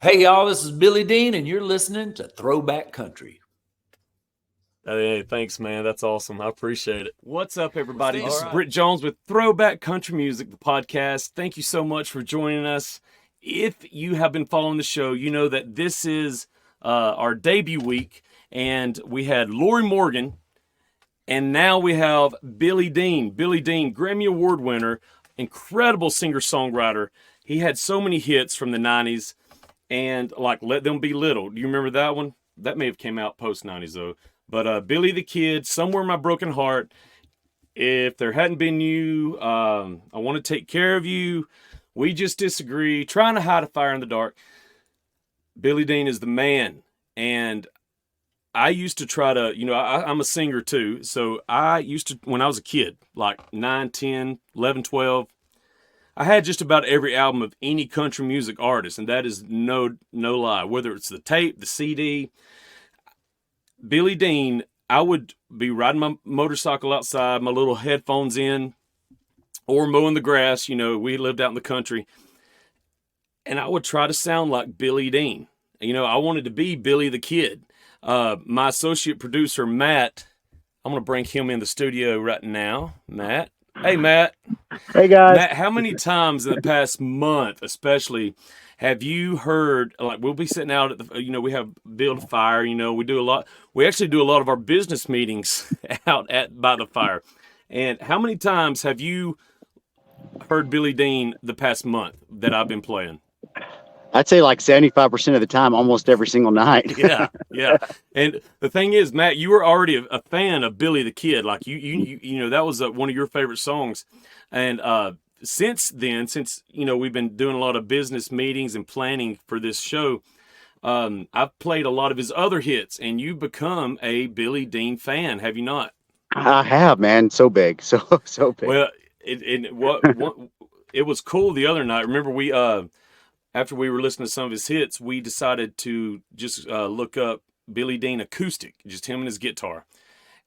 Hey, y'all, this is Billy Dean, and you're listening to Throwback Country. Hey, thanks, man. That's awesome. I appreciate it. What's up, everybody? This is right. Brit Jones with Throwback Country Music, the podcast. Thank you so much for joining us. If you have been following the show, you know that this is our debut week, and we had Lori Morgan, and now we have Billy Dean. Billy Dean, Grammy Award winner, incredible singer-songwriter. He had so many hits from the 90s, and like Let Them Be Little. Do you remember that one? That may have came out post-90s, though. But Billy the Kid, Somewhere in My Broken Heart, If There Hadn't Been You, I Want to Take Care of You, We Just Disagree, Trying to Hide a Fire in the Dark. Billy Dean is the man. And I used to try to, I'm a singer too. So I used to, when I was a kid, like 9, 10, 11, 12, I had just about every album of any country music artist. And that is no lie. Whether it's the tape, the CD, Billy Dean, I would be riding my motorcycle outside, my little headphones in, or mowing the grass. We lived out in the country. And I would try to sound like Billy Dean. I wanted to be Billy the Kid. My associate producer, Matt, I'm going to bring him in the studio right now. Matt. Hey, Matt. Hey, guys. Matt, how many times in the past month, especially, have you heard, like, we'll be sitting out at the, we have build a fire, we actually do a lot of our business meetings out by the fire. And how many times have you heard Billy Dean the past month that I've been playing? I'd say like 75% of the time, almost every single night. Yeah. And the thing is, Matt, you were already a fan of Billy the Kid. Like you that was one of your favorite songs. And since then, we've been doing a lot of business meetings and planning for this show, I've played a lot of his other hits, and you've become a Billy Dean fan, have you not? I have, man. So big. So big. Well, it was cool the other night. Remember, we after we were listening to some of his hits, we decided to just look up Billy Dean acoustic, just him and his guitar.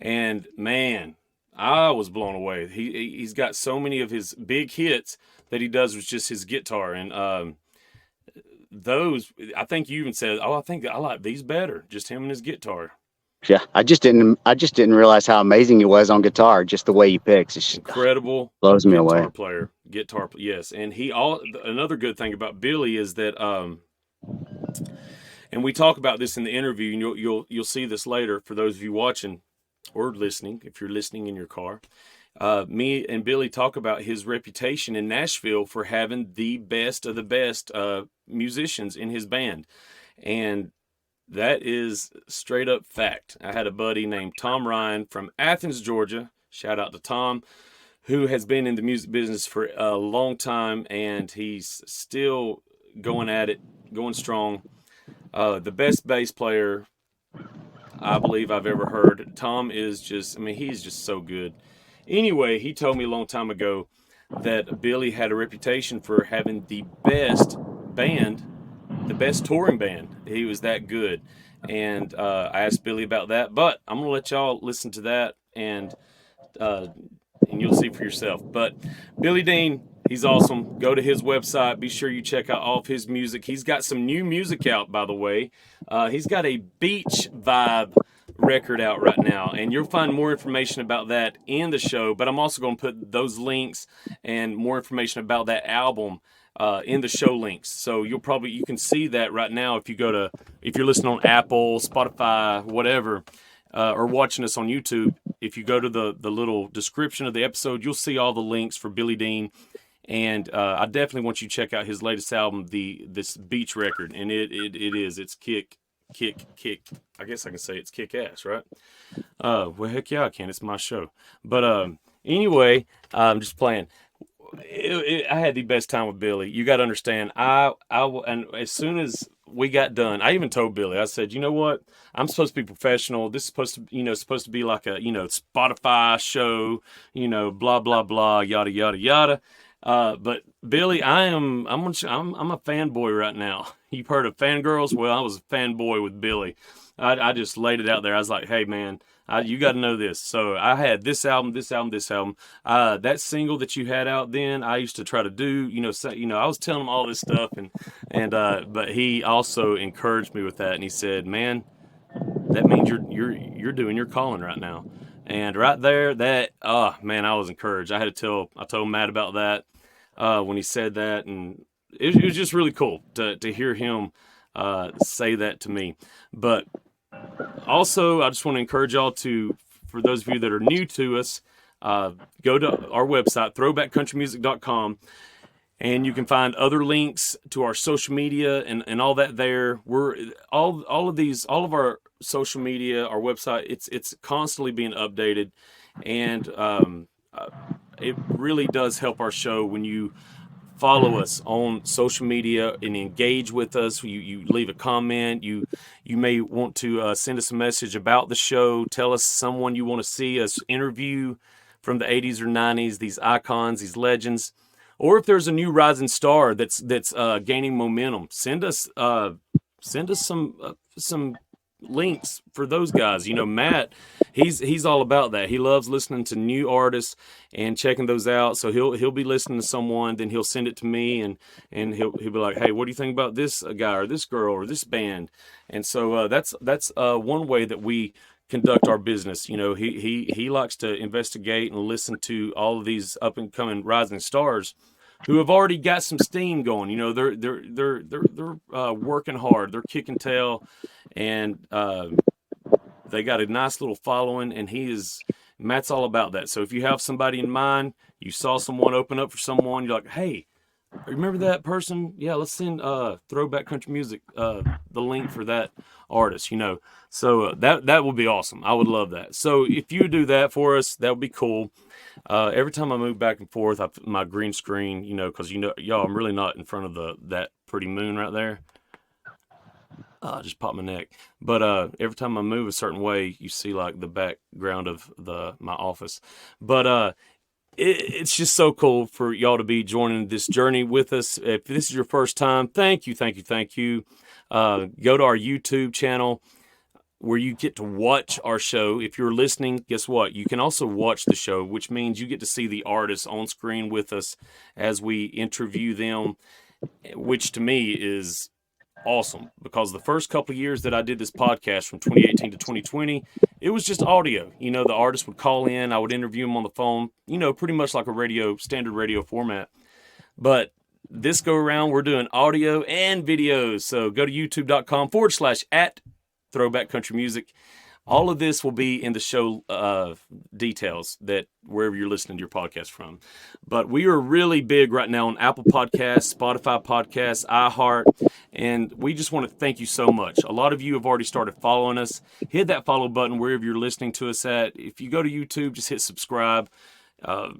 And man, I was blown away. He's got so many of his big hits that he does with just his guitar. And those, I think you even said, I think I like these better, just him and his guitar. Yeah, I just didn't realize how amazing he was on guitar. Just the way he picks, it's incredible. Blows me away. Guitar, yes. And another good thing about Billy is that, and we talk about this in the interview, and you'll see this later for those of you watching or listening. If you're listening in your car, me and Billy talk about his reputation in Nashville for having the best of the best musicians in his band, and that is straight up fact. I had a buddy named Tom Ryan from Athens, Georgia. Shout out to Tom, who has been in the music business for a long time, and he's still going at it, going strong. The best bass player I believe I've ever heard. Tom is he's just so good. Anyway, he told me a long time ago that Billy had a reputation for having the best band, the best touring band. He was that good. And I asked Billy about that, but I'm going to let y'all listen to that and you'll see for yourself. But Billy Dean, he's awesome. Go to his website. Be sure you check out all of his music. He's got some new music out, by the way. He's got a beach vibe record out right now, and you'll find more information about that in the show. But I'm also going to put those links and more information about that album in the show links. So you can see that right now if you're listening on Apple, Spotify, whatever, or watching us on YouTube. If you go to the little description of the episode, you'll see all the links for Billy Dean. And I definitely want you to check out his latest album, this beach record. And it's kick. I guess I can say it's kick ass, right? Well, heck yeah, I can. It's my show. But anyway, I'm just playing. I had the best time with Billy. You got to understand. And as soon as we got done, I even told Billy, I said, you know what? I'm supposed to be professional. This is supposed to be like a, Spotify show, blah, blah, blah, yada, yada, yada. But Billy, I'm a fanboy right now. You've heard of fangirls? Well, I was a fanboy with Billy. I just laid it out there. I was like, hey man, you got to know this. So I had this album, this album, this album. That single that you had out then, I used to try to do. I was telling him all this stuff, but he also encouraged me with that, and he said, man, that means you're doing your calling right now. And right there, man, I was encouraged. I told Matt about that when he said that, and it was just really cool to hear him say that to me. But also, I just want to encourage y'all for those of you that are new to us, go to our website, throwbackcountrymusic.com. And you can find other links to our social media and all that there. We're all of our social media, our website, it's constantly being updated. And it really does help our show when you follow us on social media and engage with us. You leave a comment. You may want to send us a message about the show. Tell us someone you want to see us interview from the 80s or 90s, these icons, these legends. Or if there's a new rising star that's gaining momentum, send us some links for those guys. Matt, he's all about that. He loves listening to new artists and checking those out. So he'll be listening to someone, then he'll send it to me, and he'll be like, hey, what do you think about this guy or this girl or this band? And so that's one way that we conduct our business. He likes to investigate and listen to all of these up and coming rising stars who have already got some steam going. They're working hard, they're kicking tail, and they got a nice little following. And Matt's all about that. So if you have somebody in mind, you saw someone open up for someone, you're like, hey, remember that person? Yeah, let's send Throwback Country Music the link for that artist. So that would be awesome. I would love that. So if you do that for us, that would be cool. Every time I move back and forth, my green screen, because y'all, I'm really not in front of that pretty moon right there. I just popped my neck. But every time I move a certain way, you see like the background of my office. But it's just so cool for y'all to be joining this journey with us. If this is your first time, thank you. Go to our YouTube channel, where you get to watch our show. If you're listening, guess what? You can also watch the show, which means you get to see the artists on screen with us as we interview them, which to me is awesome, because the first couple of years that I did this podcast from 2018 to 2020, it was just audio. The artist would call in, I would interview them on the phone, pretty much like a standard radio format. But this go around, we're doing audio and videos. So go to youtube.com/@ Throwback Country Music. All of this will be in the show details, that wherever you're listening to your podcast from. But we are really big right now on Apple Podcasts, Spotify Podcasts, iHeart, and we just want to thank you so much. A lot of you have already started following us. Hit that follow button wherever you're listening to us at. If you go to YouTube, just hit subscribe. Go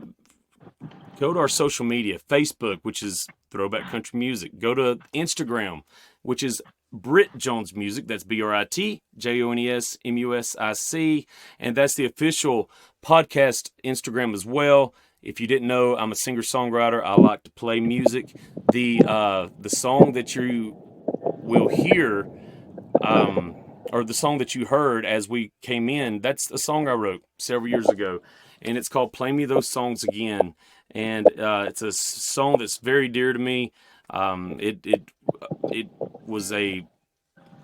to our social media, Facebook, which is Throwback Country Music. Go to Instagram, which is Brit Jones Music. That's BRIT JONES MUSIC, and that's the official podcast Instagram as well. If you didn't know, I'm a singer-songwriter. I like to play music. The song that you will hear, or the song that you heard as we came in, that's a song I wrote several years ago, and it's called "Play Me Those Songs Again." And it's a song that's very dear to me. It was a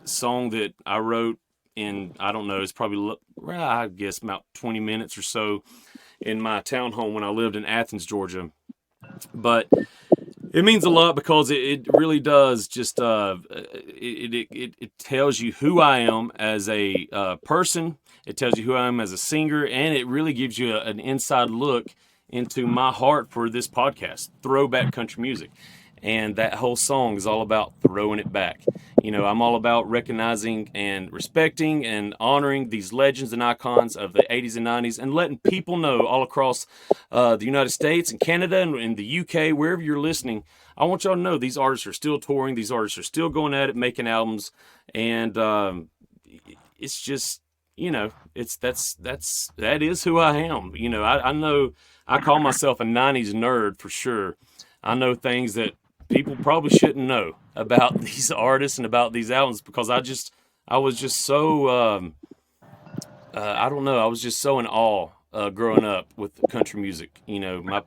song that I wrote in, I don't know, it's probably, I guess, about 20 minutes or so in my townhome when I lived in Athens, Georgia. But it means a lot, because it really does just, it tells you who I am as a person. It tells you who I am as a singer, and it really gives you an inside look into my heart for this podcast, Throwback Country Music. And that whole song is all about throwing it back. I'm all about recognizing and respecting and honoring these legends and icons of the 80s and 90s, and letting people know all across the United States and Canada and the UK, wherever you're listening. I want y'all to know these artists are still touring. These artists are still going at it, making albums. And it's you know, that is who I am. You know, I know I call myself a 90s nerd for sure. I know things that people probably shouldn't know about these artists and about these albums because I was just so, I don't know, I was just so in awe growing up with country music. You know, my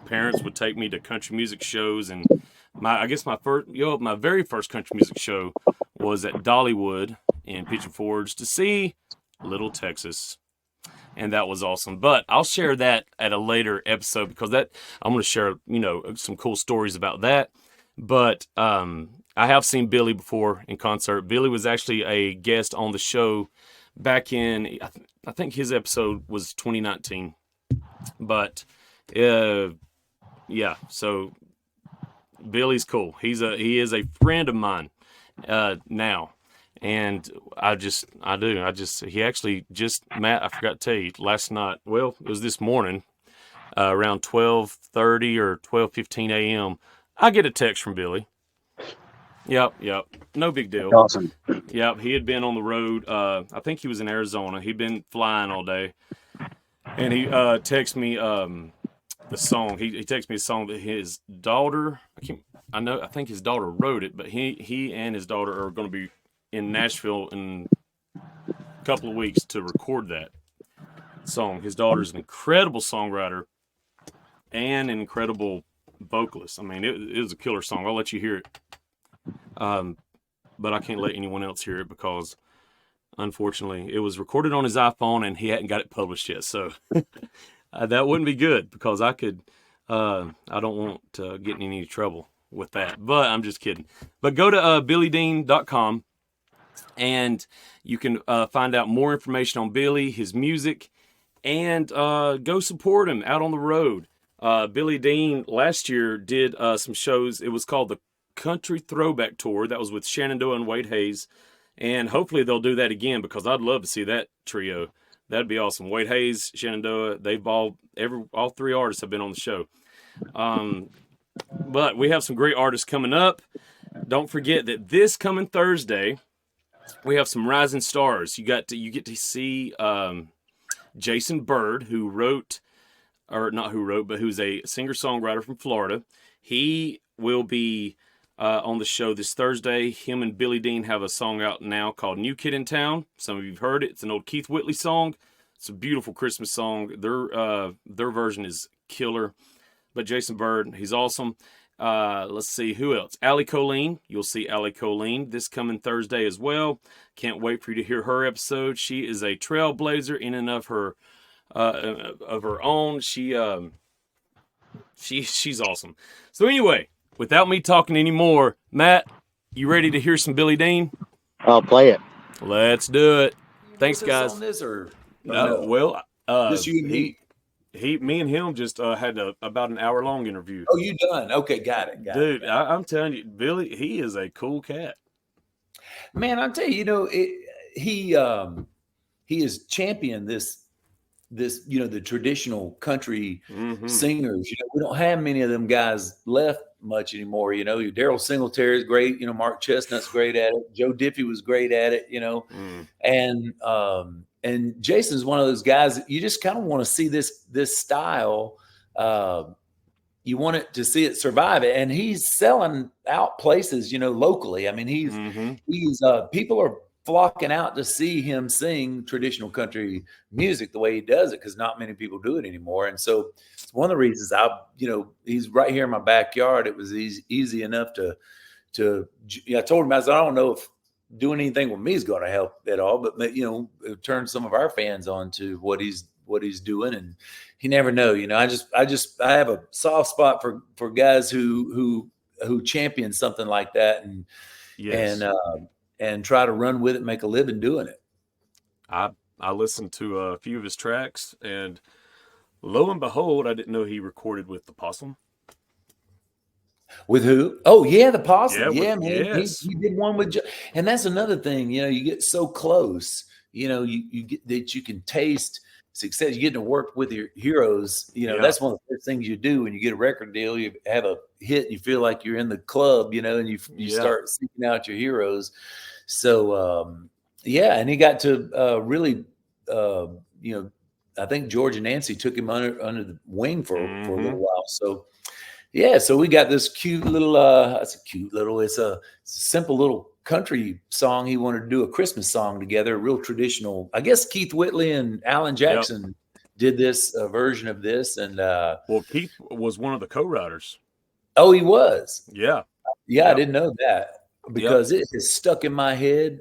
parents would take me to country music shows, and I guess my very first country music show was at Dollywood in Pigeon Forge to see Little Texas, and that was awesome. But I'll share that at a later episode because I'm going to share, you know, some cool stories about that. But I have seen Billy before in concert. Billy was actually a guest on the show back in, I think his episode was 2019. But yeah, so Billy's cool. He is a friend of mine now. And he actually just, Matt, I forgot to tell you last night. Well, it was this morning, around 12:30 or 12:15 a.m. I get a text from Billy. Yep. No big deal. Awesome. Yep. He had been on the road. I think he was in Arizona. He'd been flying all day. And he texted me the song. He texted me a song that his daughter, I think his daughter wrote it, but he and his daughter are going to be in Nashville in a couple of weeks to record that song. His daughter's an incredible songwriter and an incredible vocalist. I mean, it was a killer song. I'll let you hear it. But I can't let anyone else hear it because, unfortunately, it was recorded on his iPhone and he hadn't got it published yet. So that wouldn't be good because I don't want to get in any trouble with that. But I'm just kidding. But go to billydean.com. And you can find out more information on Billy, his music, and go support him out on the road. Billy Dean last year did some shows. It was called the Country Throwback Tour. That was with Shenandoah and Wade Hayes. And hopefully they'll do that again because I'd love to see that trio. That'd be awesome. Wade Hayes, Shenandoah, all three artists have been on the show. But we have some great artists coming up. Don't forget that this coming Thursday, we have some rising stars. You get to see Jason Byrd, who's a singer-songwriter from Florida. He will be on the show this Thursday. Him and Billy Dean have a song out now called New Kid in Town. Some of you have heard it. It's an old Keith Whitley song. It's a beautiful Christmas song. Their version is killer. But Jason Byrd, he's awesome. Let's see who else. Allie Colleen. You'll see Allie Colleen this coming Thursday as well. Can't wait for you to hear her episode. She is a trailblazer in and of her own. She's awesome. So anyway, without me talking anymore, Matt, you ready to hear some Billy Dean? I'll play it. Let's do it. Thanks, guys. On this or No, well, just you and me? Me and him just had about an hour-long interview. Oh, you done? Okay, got it. Dude, I'm telling you, Billy, he is a cool cat. Man, I'll tell you, he has championed this, the traditional country singers. We don't have many of them guys left much anymore. Your Daryl Singletary is great. Mark Chestnut's great at it. Joe Diffie was great at it. And Jason's one of those guys that you just kind of want to see this style. You want it to see it survive it. And he's selling out places, locally. I mean, he's people are flocking out to see him sing traditional country music the way he does it, because not many people do it anymore. And so it's one of the reasons he's right here in my backyard. It was easy enough to I told him, I said, I don't know if doing anything with me is going to help at all, but turn some of our fans on to what he's doing, and you never know. I have a soft spot for guys who champion something like that and try to run with it, make a living doing it. I listened to a few of his tracks, and lo and behold, I didn't know he recorded with the Possum. With who? Oh yeah, the Possum. Yeah, man. Yes. He did one with, and that's another thing. You get so close. You get that you can taste success. You get to work with your heroes. That's one of the first things you do when you get a record deal. You have a hit, and you feel like you're in the club. And you start seeking out your heroes. So Yeah, and he got to really, you know, I think George and Nancy took him under the wing for a little while. So yeah, so we got this cute little. That's a cute little. It's a simple little country song. He wanted to do a Christmas song together, a real traditional. I guess Keith Whitley and Alan Jackson did this version of this, and well, Keith was one of the co-writers. Oh, he was. Yeah. I didn't know that because it is stuck in my head.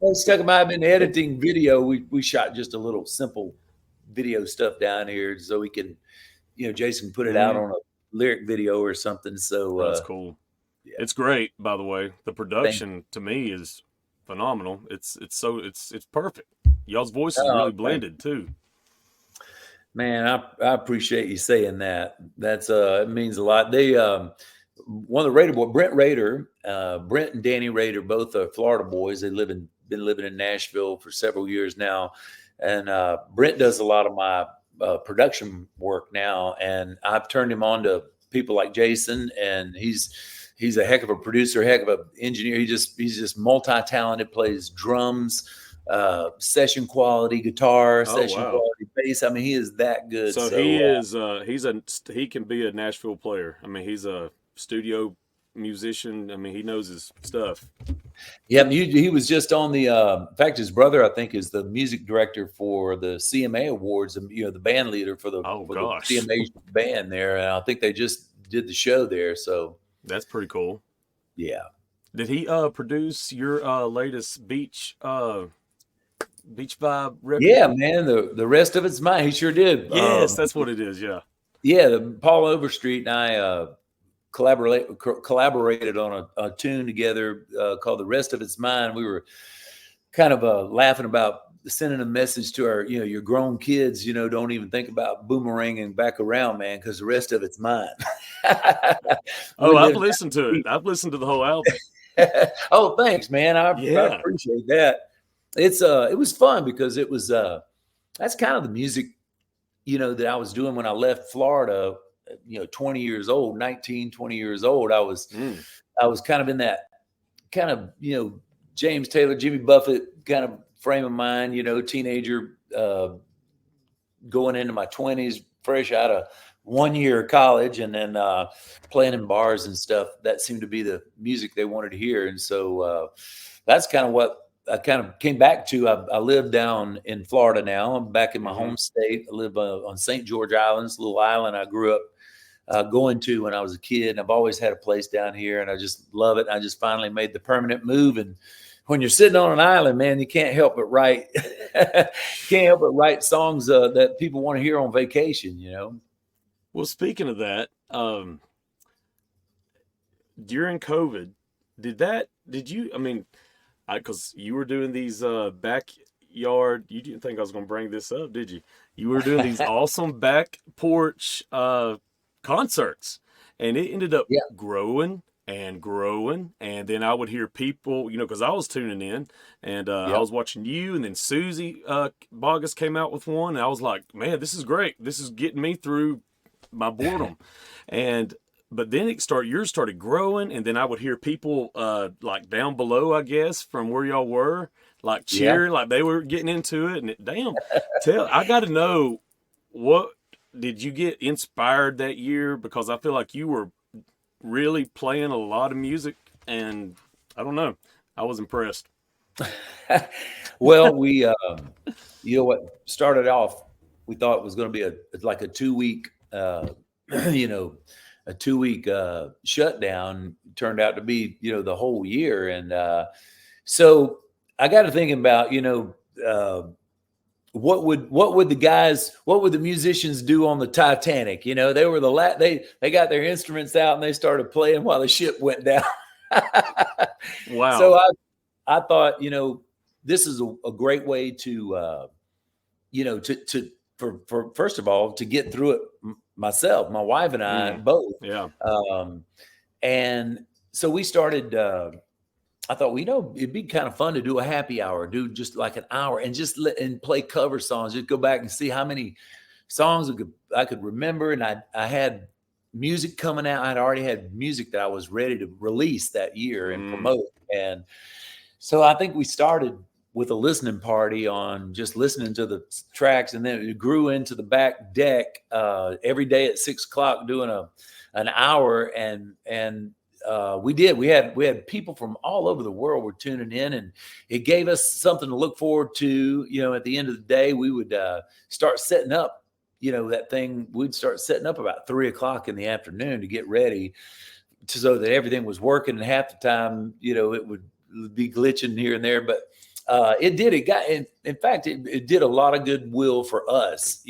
It's stuck in my. I've been editing video. We shot just a little simple video stuff down here so we can, Jason put it out on a lyric video or something. So that's cool. Yeah. It's great, by the way. The production to me is phenomenal. It's perfect. Y'all's voices are really blended too. Man, I appreciate you saying that. That's it means a lot. They one of the Raider boys, Brent and Danny Raider, both are Florida boys. They've been living in Nashville for several years now, and Brent does a lot of my production work now, and I've turned him on to people like Jason, and he's a heck of a producer, heck of an engineer. He's just multi-talented, plays drums, session quality guitar, session quality bass. I mean, he is that good. So he can be a Nashville player. I mean, he's a studio musician. I mean, he knows his stuff. Yeah, he was just on the. In fact, his brother, I think, is the music director for the CMA Awards. And the band leader for the the CMA band there. And I think they just did the show there. So that's pretty cool. Yeah. Did he produce your latest beach vibe record? Yeah, man. The rest of it's mine. He sure did. Yes, that's what it is. Yeah. Yeah, Paul Overstreet and I collaborated on a tune together called "The Rest of It's Mine." We were kind of laughing about sending a message to our, your grown kids. Don't even think about boomeranging back around, man, because the rest of it's mine. I've listened to it. I've listened to the whole album. Oh, thanks, man. I appreciate that. It was fun because it was that's kind of the music that I was doing when I left Florida. 20 years old, 19, 20 years old. I was kind of in that kind of James Taylor, Jimmy Buffett kind of frame of mind. Teenager, going into my 20s, fresh out of 1 year of college, and then playing in bars and stuff. That seemed to be the music they wanted to hear, and so that's kind of what I kind of came back to. I live down in Florida now. I'm back in my home state. I live on St. George Island, this little island I grew up going to when I was a kid. And I've always had a place down here, and I just love it. I just finally made the permanent move. And when you're sitting on an island, man, you can't help but write. Songs that people want to hear on vacation. Well, speaking of that, during COVID, did you? I mean, because you were doing these backyard. You didn't think I was going to bring this up, did you? You were doing these awesome back porch concerts, and it ended up growing and growing. And then I would hear people, because I was tuning in, and I was watching you, and then Susie Bogus came out with one, and I was like, man, this is great. This is getting me through my boredom. But then yours started growing, and then I would hear people like down below, I guess, from where y'all were, like cheering, like they were getting into it. And I got to know, what did you get inspired that year? Because I feel like you were really playing a lot of music, and I don't know, I was impressed. Well, we, what started off, we thought it was going to be a 2-week, a 2-week shutdown. Turned out to be, the whole year. And so I got to thinking about, what would the musicians do on the Titanic? They were they got their instruments out and they started playing while the ship went down. Wow. So I thought, this is a great way to, for first of all, to get through it myself, my wife and I both. Yeah. And so we started, I thought, it'd be kind of fun to do a happy hour, do just like an hour and just and play cover songs, just go back and see how many songs I could remember. And I had music coming out. I'd already had music that I was ready to release that year and promote. And So I think we started with a listening party on just listening to the tracks, and then it grew into the back deck every day at 6 o'clock doing an hour, and we had people from all over the world were tuning in, and it gave us something to look forward to. At the end of the day, we would start setting up. That thing, we'd start setting up about 3 o'clock in the afternoon to get ready, so that everything was working. And half the time, it would be glitching here and there, but in fact, it did a lot of goodwill for us,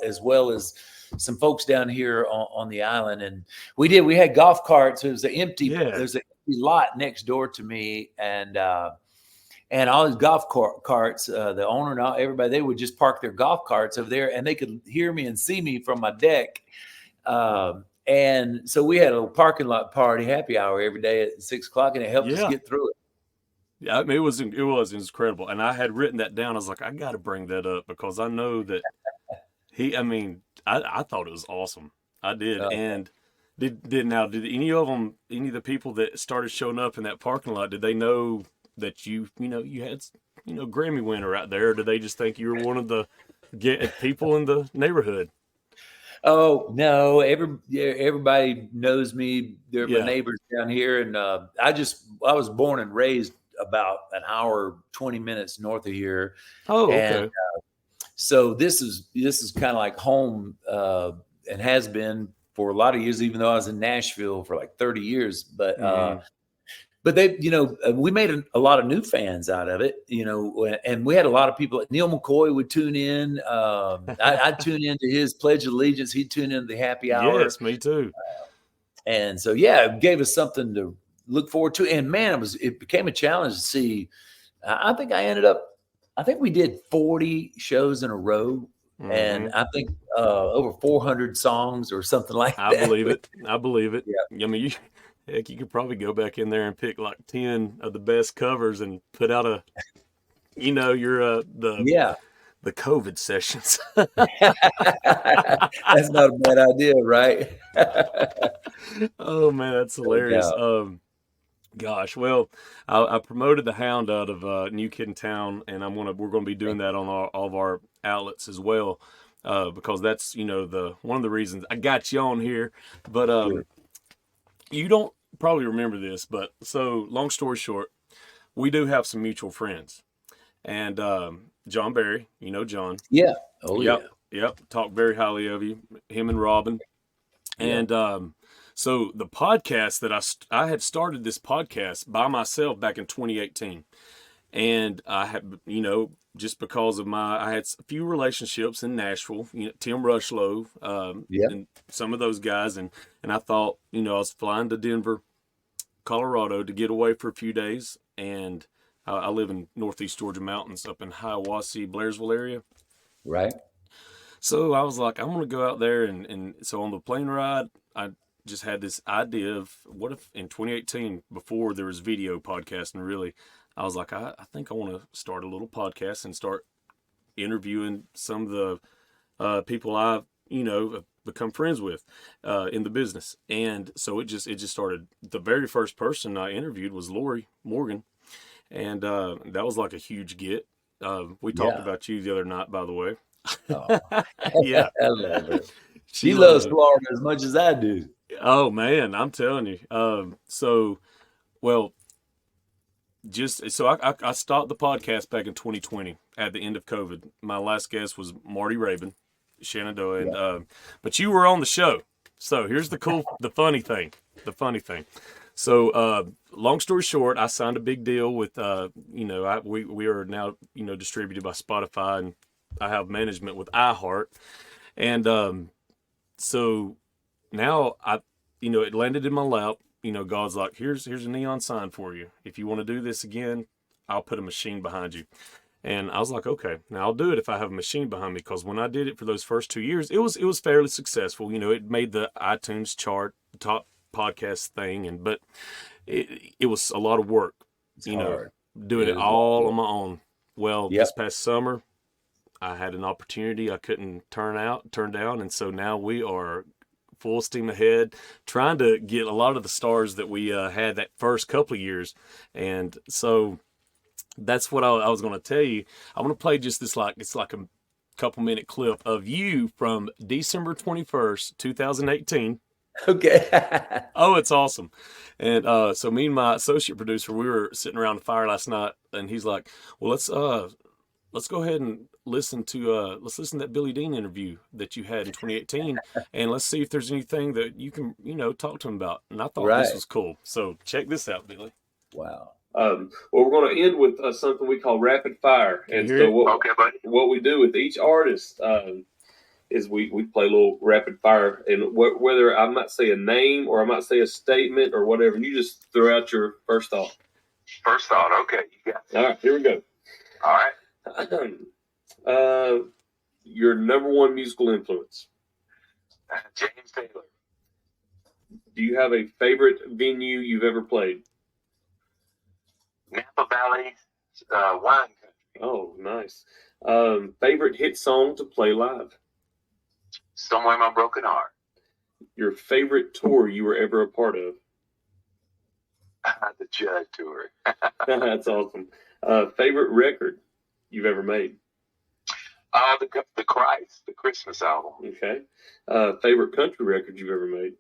as well as some folks down here on the island. And we had golf carts. There's an empty lot next door to me. And all these golf carts, the owner and everybody, they would just park their golf carts over there, and they could hear me and see me from my deck. And so we had a parking lot party happy hour every day at 6 o'clock, and it helped us get through it. Yeah, I mean, it was incredible. And I had written that down. I was like, I got to bring that up because I know that I thought it was awesome. I did. And did any of the people that started showing up in that parking lot, did they know that you had, Grammy winner out there? Or did they just think you were one of the people in the neighborhood? Oh no! Everybody knows me. They're my neighbors down here, and I was born and raised about an hour, 20 minutes north of here. Oh, okay. And, so this is kind of like home, and has been for a lot of years, even though I was in Nashville for like 30 years. But but they, we made a lot of new fans out of it, and we had a lot of people. Neil McCoy would tune in. I'd tune into his Pledge of Allegiance. He'd tune into the happy hour. Yes, me too. And so, it gave us something to look forward to. And man, it became a challenge to see. I think we did 40 shows in a row. And I think over 400 songs or something like that. I believe it. Yeah. I mean, you could probably go back in there and pick like 10 of the best covers and put out the COVID sessions. That's not a bad idea, right? Oh man, that's hilarious. Gosh, well, I promoted the Hound out of New Kid in Town, and we're going to be doing that on all of our outlets as well, because that's one of the reasons I got you on here. But you don't probably remember this, but so long story short, we do have some mutual friends, and John Barry, John. Yeah. Oh Yep. Talk very highly of you. Him and Robin, and so the podcast that I had started this podcast by myself back in 2018, and I had just because of I had a few relationships in Nashville, Tim Rushlow, and some of those guys, and I thought I was flying to Denver, Colorado to get away for a few days, and I live in Northeast Georgia mountains up in Hiawassee, Blairsville area. Right. So I was like, I'm going to go out there. And so on the plane ride, I just had this idea of what if in 2018, before there was video podcasting, really, I was like, I think I want to start a little podcast and start interviewing some of the people I've, become friends with in the business. And so it just started. The very first person I interviewed was Lori Morgan. And that was like a huge get. We talked about you the other night, by the way. Oh. Yeah. I love her. She loves Florida as much as I do. Oh, man, I'm telling you. I stopped the podcast back in 2020 at the end of COVID. My last guest was Marty Rabin, Shenandoah. And, but you were on the show. So here's the funny thing. So, long story short, I signed a big deal with, we are now, distributed by Spotify, and I have management with iHeart. And, so now it landed in my lap, God's like, here's a neon sign for you. If you want to do this again, I'll put a machine behind you. And I was like, okay, now I'll do it if I have a machine behind me. Cause when I did it for those first 2 years, it was fairly successful. It made the iTunes chart, top podcast thing, but it was a lot of work, hard. Doing it all on my own. Well, this past summer, I had an opportunity I couldn't turn down, and so now we are full steam ahead, trying to get a lot of the stars that we had that first couple of years. And so that's what I was going to tell you. I want to play just this, it's like a couple minute clip of you from December 21st, 2018. Okay. Oh, it's awesome. And so me and my associate producer, we were sitting around the fire last night, and he's like, well, let's go ahead and listen to that Billy Dean interview that you had in 2018, and let's see if there's anything that you can, talk to him about. And I thought this was cool. So check this out, Billy. Wow. Well, we're going to end with something we call rapid fire. And so what we do with each artist is we play a little rapid fire, and whether I might say a name or I might say a statement or whatever, and you just throw out your first thought. First thought, okay. You got it. All right, here we go. All right. Your number one musical influence? James Taylor. Do you have a favorite venue you've ever played? Napa Valley Wine Country. Oh, nice. Favorite hit song to play live? Somewhere in My Broken Heart. Your favorite tour you were ever a part of? The Judge Tour. That's awesome. Favorite record you've ever made? The Christ, the Christmas album. Okay. Favorite country record you've ever made?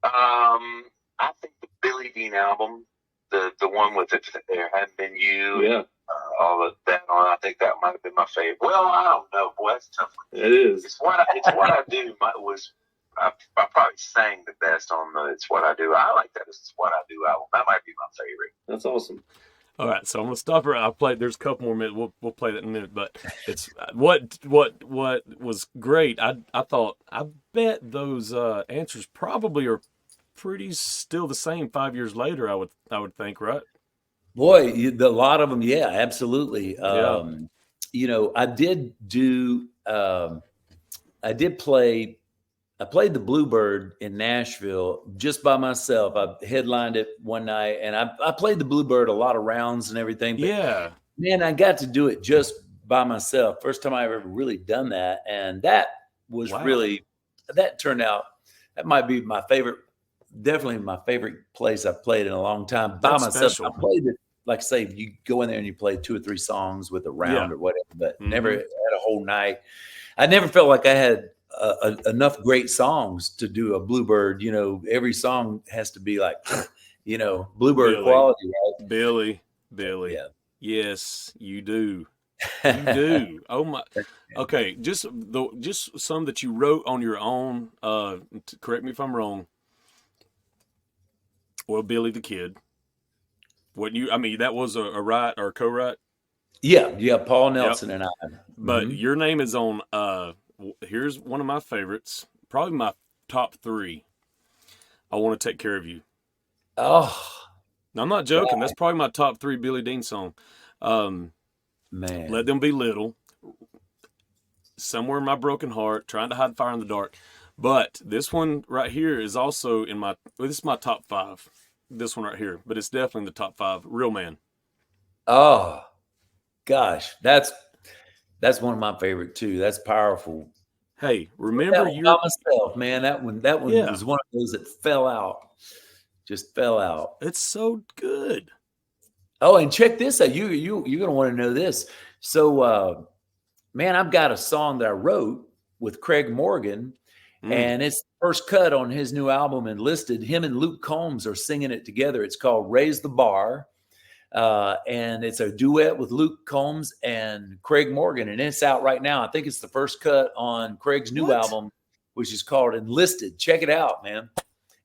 I think the Billy Dean album, the one with There Hadn't Been You. Yeah. All of that on. I think that might have been my favorite. Well, I don't know. Boy, that's tough. It is. It's what I do. I probably sang the best on the It's What I Do. I like that. It's What I Do album. That might be my favorite. That's awesome. All right, so I'm gonna stop her. There's a couple more minutes. We'll play that in a minute. But it's what was great. I bet those answers probably are pretty still the same 5 years later. I would think, right? Boy, a lot of them, yeah, absolutely. I played the Bluebird in Nashville just by myself. I headlined it one night, and I played the Bluebird a lot of rounds and everything. But yeah, man, I got to do it just by myself. First time I ever really done that, and that was that turned out. That might be my favorite. Definitely my favorite place I've played in a long time by myself. Special. I played it, like say, you go in there and you play 2 or 3 songs with a round or whatever, but never had a whole night. I never felt like I had enough great songs to do a Bluebird. Every song has to be like, Bluebird quality, right? Billy. Yeah. Yes, you do. You do. Oh my. Okay, just some that you wrote on your own. Correct me if I'm wrong. Well, Billy the Kid. That was a write or co-write? Yeah, Paul Nelson and I. But your name is on, here's one of my favorites, probably my top 3. I Want to Take Care of You. Oh. Now, I'm not joking. That's probably my top 3 Billy Dean song. Man. Let Them Be Little. Somewhere in My Broken Heart. Trying to Hide Fire in the Dark. But this one right here is also this is my top 5. This one right here, but it's definitely in the top 5. Real Man. Oh, gosh, that's one of my favorite too. That's powerful. Hey, remember you myself, man. That one was one of those that fell out. Just fell out. It's so good. Oh, and check this out. You're gonna want to know this. So, man, I've got a song that I wrote with Craig Morgan. And it's the first cut on his new album, Enlisted. Him and Luke Combs are singing it together. It's called Raise the Bar. And it's a duet with Luke Combs and Craig Morgan. And it's out right now. I think it's the first cut on Craig's new album, which is called Enlisted. Check it out, man.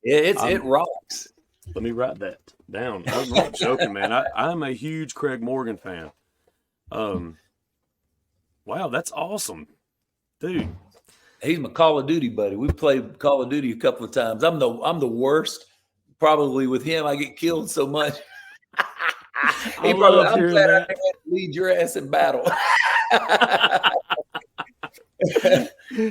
It rocks. Let me write that down. I'm not joking, man. I'm a huge Craig Morgan fan. Wow, that's awesome. Dude. He's my Call of Duty buddy. We played Call of Duty a couple of times. I'm the worst. Probably with him, I get killed so much. I'm glad I didn't lead your ass in battle.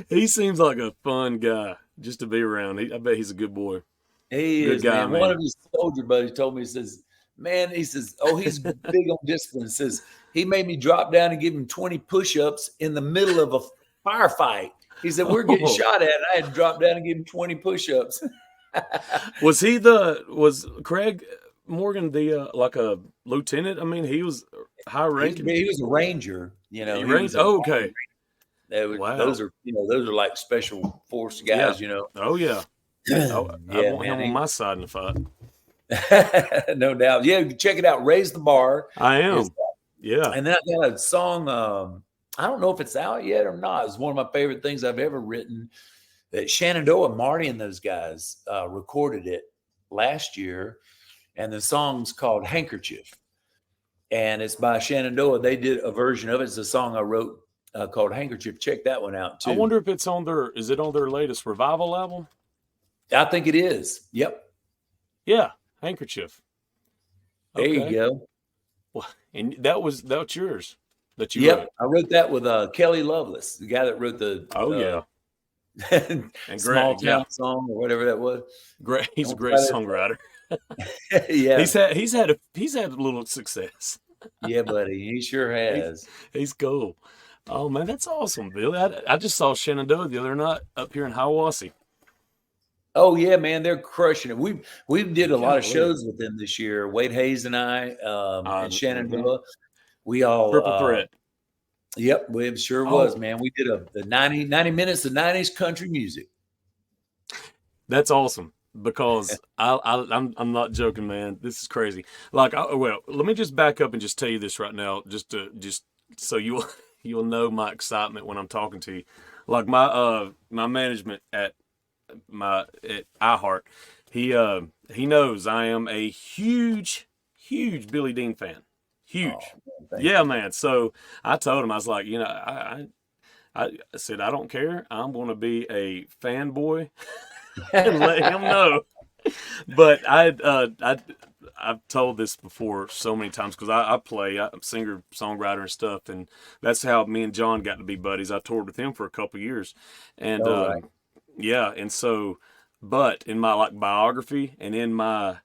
He seems like a fun guy just to be around. I bet he's a good boy. He is, guy, man. One of his soldier buddies told me, he says, he's big on discipline. He says, he made me drop down and give him 20 push-ups in the middle of a firefight. He said, we're getting shot at. And I had to drop down and give him 20 push-ups. Was Craig Morgan like a lieutenant? I mean, he was high ranking. He was a ranger, you know. Okay. Wow. Those are like special force guys, you know. Oh yeah. I want him on my side in the fight. No doubt. Yeah, check it out. Raise the Bar. I am. Yeah. And then I got a song. I don't know if it's out yet or not. It's one of my favorite things I've ever written. That Shenandoah, Marty and those guys recorded it last year, and the song's called Handkerchief, and it's by Shenandoah. They did a version of it. It's a song I wrote called Handkerchief. Check that one out too. I wonder if it's on is it on their latest Revival album? I think it is. Yep. Yeah, Handkerchief. There you go. Well, and that's yours that you wrote. I wrote that with Kelly Lovelace, the guy that wrote the and Small Town song or whatever that was. Great, he's a great songwriter. Yeah, he's had a little success. Yeah, buddy, he sure has. He's cool. Oh man, that's awesome, Billy. I just saw Shenandoah the other night up here in Hiawassee. Oh yeah, man, they're crushing it. We did a lot of shows with them this year. Wade Hayes and I, and Shenandoah. We all Triple Threat. Yep, it sure was, man. We did the 90 minutes of 90s country music. So awesome because I'm not joking, man. This is crazy. Like, let me just back up and just tell you this right now, just so you'll know my excitement when I'm talking to you. Like my management at iHeart, he knows I am a huge Billy Dean fan. Huge. Yeah, man. So I told him, I was like, you know, I said, I don't care. I'm going to be a fanboy and let him know. But I've told this before so many times because I'm singer, songwriter and stuff. And that's how me and John got to be buddies. I toured with him for a couple of years. And yeah. And so, but in my biography and in my,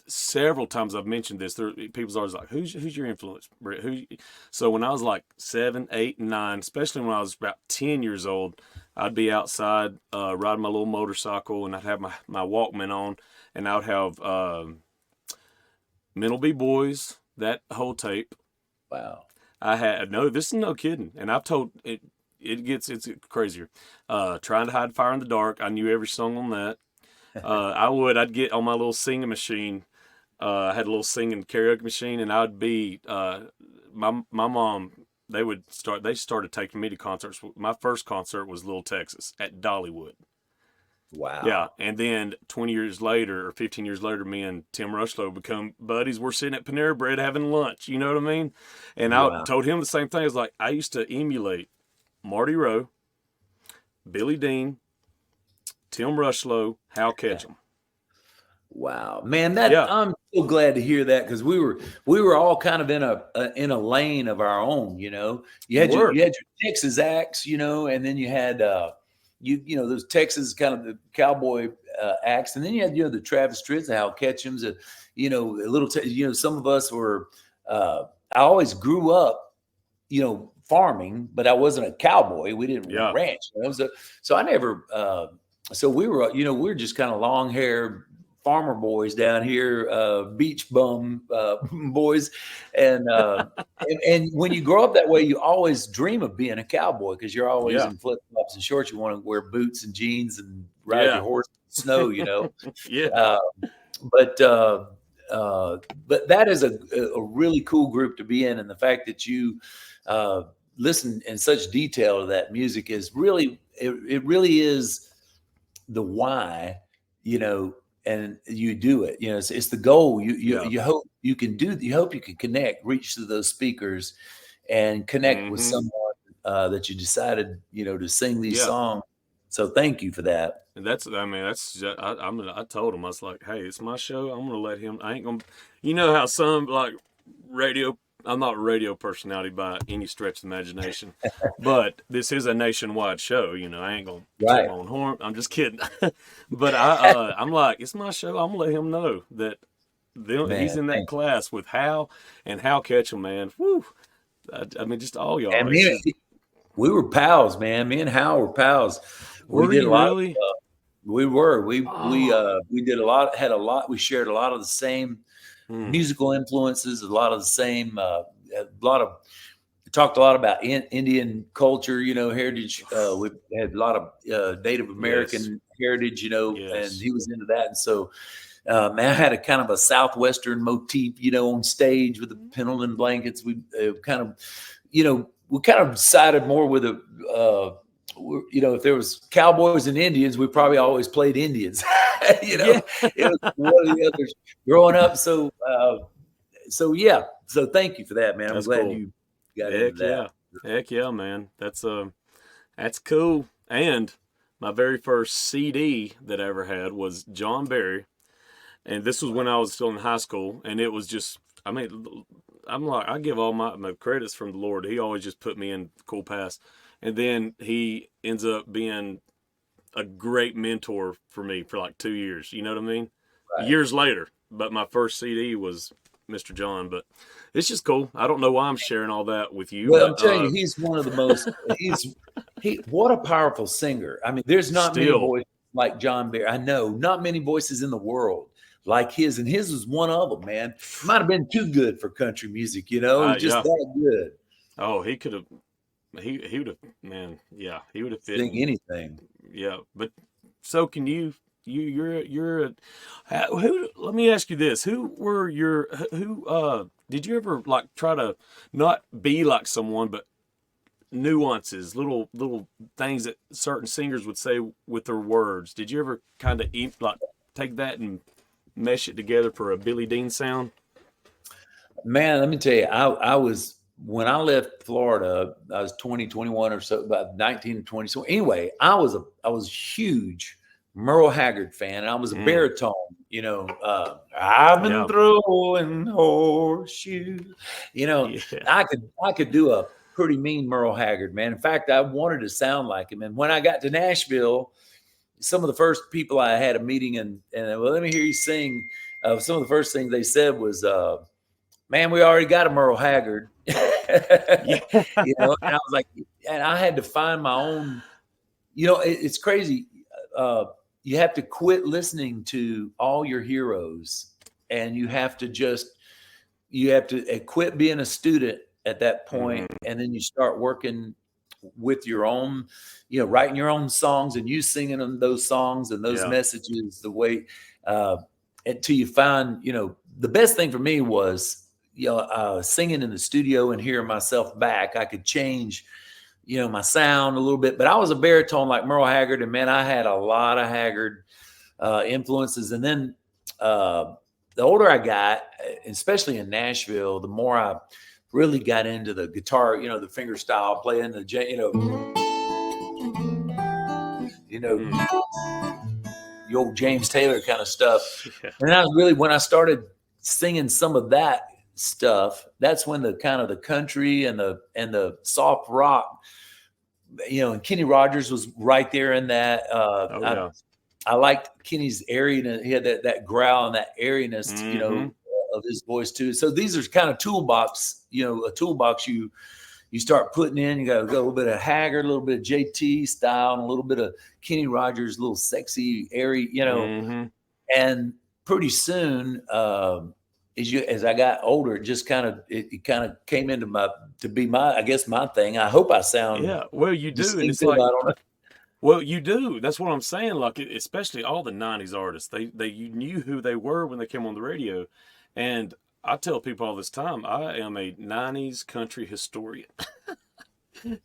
several times I've mentioned this. People's always like, "Who's your influence, Brit?" So when I was like 7, 8, and 9, especially when I was about 10 years old, I'd be outside riding my little motorcycle, and I'd have my Walkman on, and I would have Mental B Boys, that whole tape. Wow. This is no kidding, and I've told it. It's crazier. Trying to Hide Fire in the Dark. I knew every song on that. I'd get on my little singing machine. I had a little singing karaoke machine, and I'd be, my mom, they started taking me to concerts. My first concert was Little Texas at Dollywood. Wow. Yeah. And then 20 years later, or 15 years later, me and Tim Rushlow become buddies. We're sitting at Panera Bread having lunch. You know what I mean? And I told him the same thing. I was like, I used to emulate Marty Rowe, Billy Dean, Tim Rushlow, Hal Ketchum. Wow, man, I'm so glad to hear that because we were all kind of in a lane of our own, you know. You had your Texas acts, you know, and then you had those Texas kind of the cowboy acts, and then you had the Travis Tritts, the Hal Ketchums, some of us were. I always grew up, farming, but I wasn't a cowboy. We didn't ranch, so I never. So we were just kind of long hair farmer boys down here, beach bum boys, and when you grow up that way, you always dream of being a cowboy because you're always in flip flops and shorts. You want to wear boots and jeans and ride your horse in the snow, you know. But that is a really cool group to be in, and the fact that you listen in such detail to that music is really it really is the why, and you do it, it's the goal. You hope you can connect, reach to those speakers and connect with someone that you decided, to sing these songs. So thank you for that. And I told him, I was like, hey, it's my show. I'm going to let him, I ain't going to, how some radio, I'm not a radio personality by any stretch of the imagination, but this is a nationwide show. I ain't going to take my own horn. I'm just kidding. But I'm like, it's my show. I'm going to let him know that he's in that class with Hal and Hal Ketchum, man. Woo. I mean, just all y'all. And We were pals, man. Me and Hal were pals. Were We did you a lot. really? We were. Oh. We did a lot. Had a lot. We shared a lot of the same musical influences. A lot of the same. A lot of. We talked a lot about Indian culture. Heritage. We had a lot of Native American heritage. And he was into that. And so, man, I had a kind of a Southwestern motif. On stage with the Pendleton blankets. We kind of, we kind of sided more with if there was cowboys and Indians, we probably always played Indians. It was one of the others growing up. So yeah. So thank you for that, man. I'm glad you got into that. Heck yeah, man. That's cool. And my very first CD that I ever had was John Barry, and this was when I was still in high school, and it was just, I'm like, I give all my credits from the Lord. He always just put me in cool paths. And then he ends up being a great mentor for me for like 2 years. You know what I mean? Right. Years later. But my first CD was Mr. John. But it's just cool. I don't know why I'm sharing all that with you. Well, I'm telling you, he's one of the most. What a powerful singer. I mean, there's not many voices like John Barry. I know, not many voices in the world like his, and his was one of them, man. Might have been too good for country music, just that good. Oh, he could have. He would have, man. Yeah, he would have fit sing anything. Yeah, but so can you? You're who? Let me ask you this: Who did you ever like try to not be like someone, but nuances, little things that certain singers would say with their words? Did you ever kind of like take that and mesh it together for a Billy Dean sound? Man, let me tell you, I was. When I left Florida, I was 20, 21 or so, about 19 and 20. So anyway, I was a huge Merle Haggard fan, and I was a baritone, I've been throwing horseshoes, I could do a pretty mean Merle Haggard, man. In fact, I wanted to sound like him. And when I got to Nashville, some of the first people I had a meeting and well, let me hear you sing. Some of the first things they said was, man, we already got a Merle Haggard. And I was like, and I had to find my own, it's crazy. You have to quit listening to all your heroes, and you have to quit being a student at that point. And then you start working with your own, writing your own songs and you singing them, those songs and those messages the way, until you find, the best thing for me was, singing in the studio and hearing myself back. I could change, my sound a little bit, but I was a baritone like Merle Haggard, and man, I had a lot of Haggard influences. And then the older I got, especially in Nashville, the more I really got into the guitar, the finger style, playing the, the old James Taylor kind of stuff. And that was really when I started singing some of that stuff. That's when the kind of the country and the soft rock, and Kenny Rogers was right there in that. I liked Kenny's airiness. He had that growl and that airiness, of his voice too. So these are kind of toolbox, a toolbox you start putting in. You got a little bit of Haggard, a little bit of JT style, and a little bit of Kenny Rogers, a little sexy, airy, and pretty soon, as I got older, it kind of came into my thing. I hope I sound. Yeah. Well, you do. And it's like, well, you do. That's what I'm saying. Like, especially all the 90s artists, you knew who they were when they came on the radio. And I tell people all this time, I am a 90s country historian.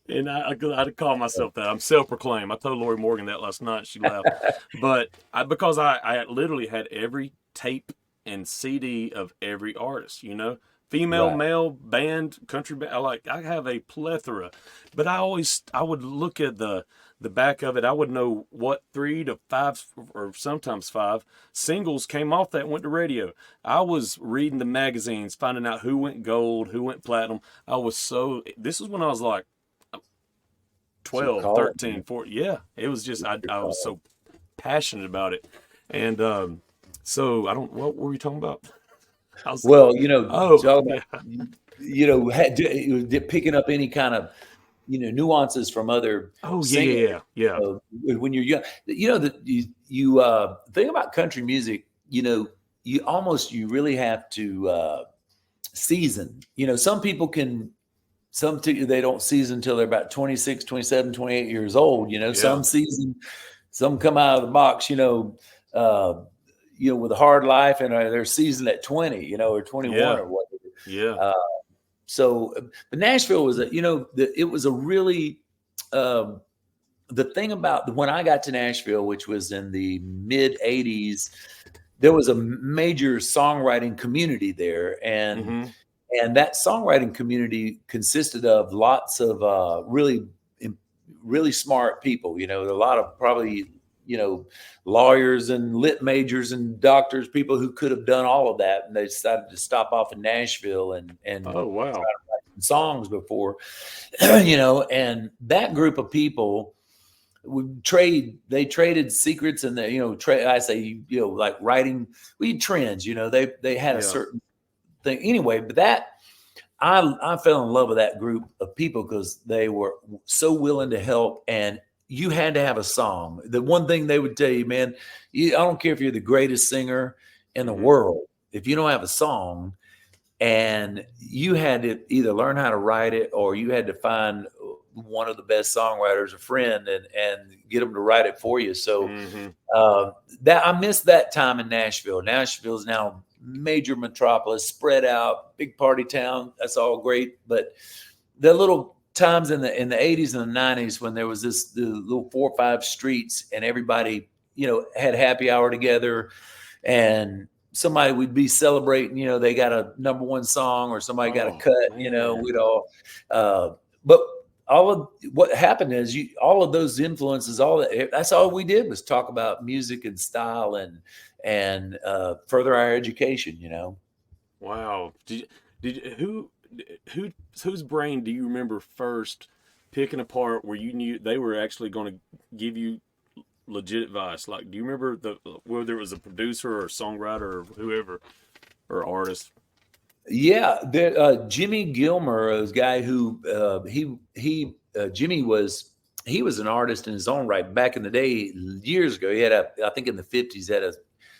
And I call myself that. I'm self-proclaimed. I told Lori Morgan that last night. She laughed. But because I literally had every tape and CD of every artist, female, male, band, country band. I have a plethora, but I would look at the back of it. I would know what 3 to 5 or sometimes 5 singles came off that went to radio. I was reading the magazines, finding out who went gold, who went platinum. This is when I was like 12, 13, 14. Yeah, it was just, I was so passionate about it. And, so what were we talking about? Picking up any kind of nuances from other Oh singers. yeah. When you're young, you think about country music. You really have to season. Some people can. They don't season until they're about 26, 27, 28 years old. Some season, some come out of the box. With a hard life, and they're seasoned at 20. Or 21 or whatever. Yeah. But Nashville was it was a really the thing about when I got to Nashville, which was in the mid 80s, there was a major songwriting community there, and that songwriting community consisted of lots of really smart people. A lot of probably lawyers and lit majors and doctors, people who could have done all of that, and they decided to stop off in Nashville and oh wow, try to write some songs before, and that group of people they traded secrets, and like writing, we trends, they had a certain thing anyway, but that I fell in love with that group of people because they were so willing to help, and you had to have a song. The one thing they would tell you, man, I don't care if you're the greatest singer in the world, if you don't have a song, and you had to either learn how to write it, or you had to find one of the best songwriters, a friend, and get them to write it for you. So that I missed that time in Nashville. Nashville is now major metropolis, spread out, big party town. That's all great, but the little times in the 80s and the 90s when there was the little 4 or 5 streets, and everybody had happy hour together, and somebody would be celebrating, they got a number 1 song, or somebody got a cut, we'd all but all of what happened is all of those influences, that's all we did was talk about music and style and further our education. Wow. Whose brain do you remember first picking apart where you knew they were actually going to give you legit advice? Like, do you remember whether it was a producer or a songwriter or whoever or artist? Yeah, Jimmy Gilmer, a guy who Jimmy was an artist in his own right back in the day, years ago. He had I think in the 50s, had a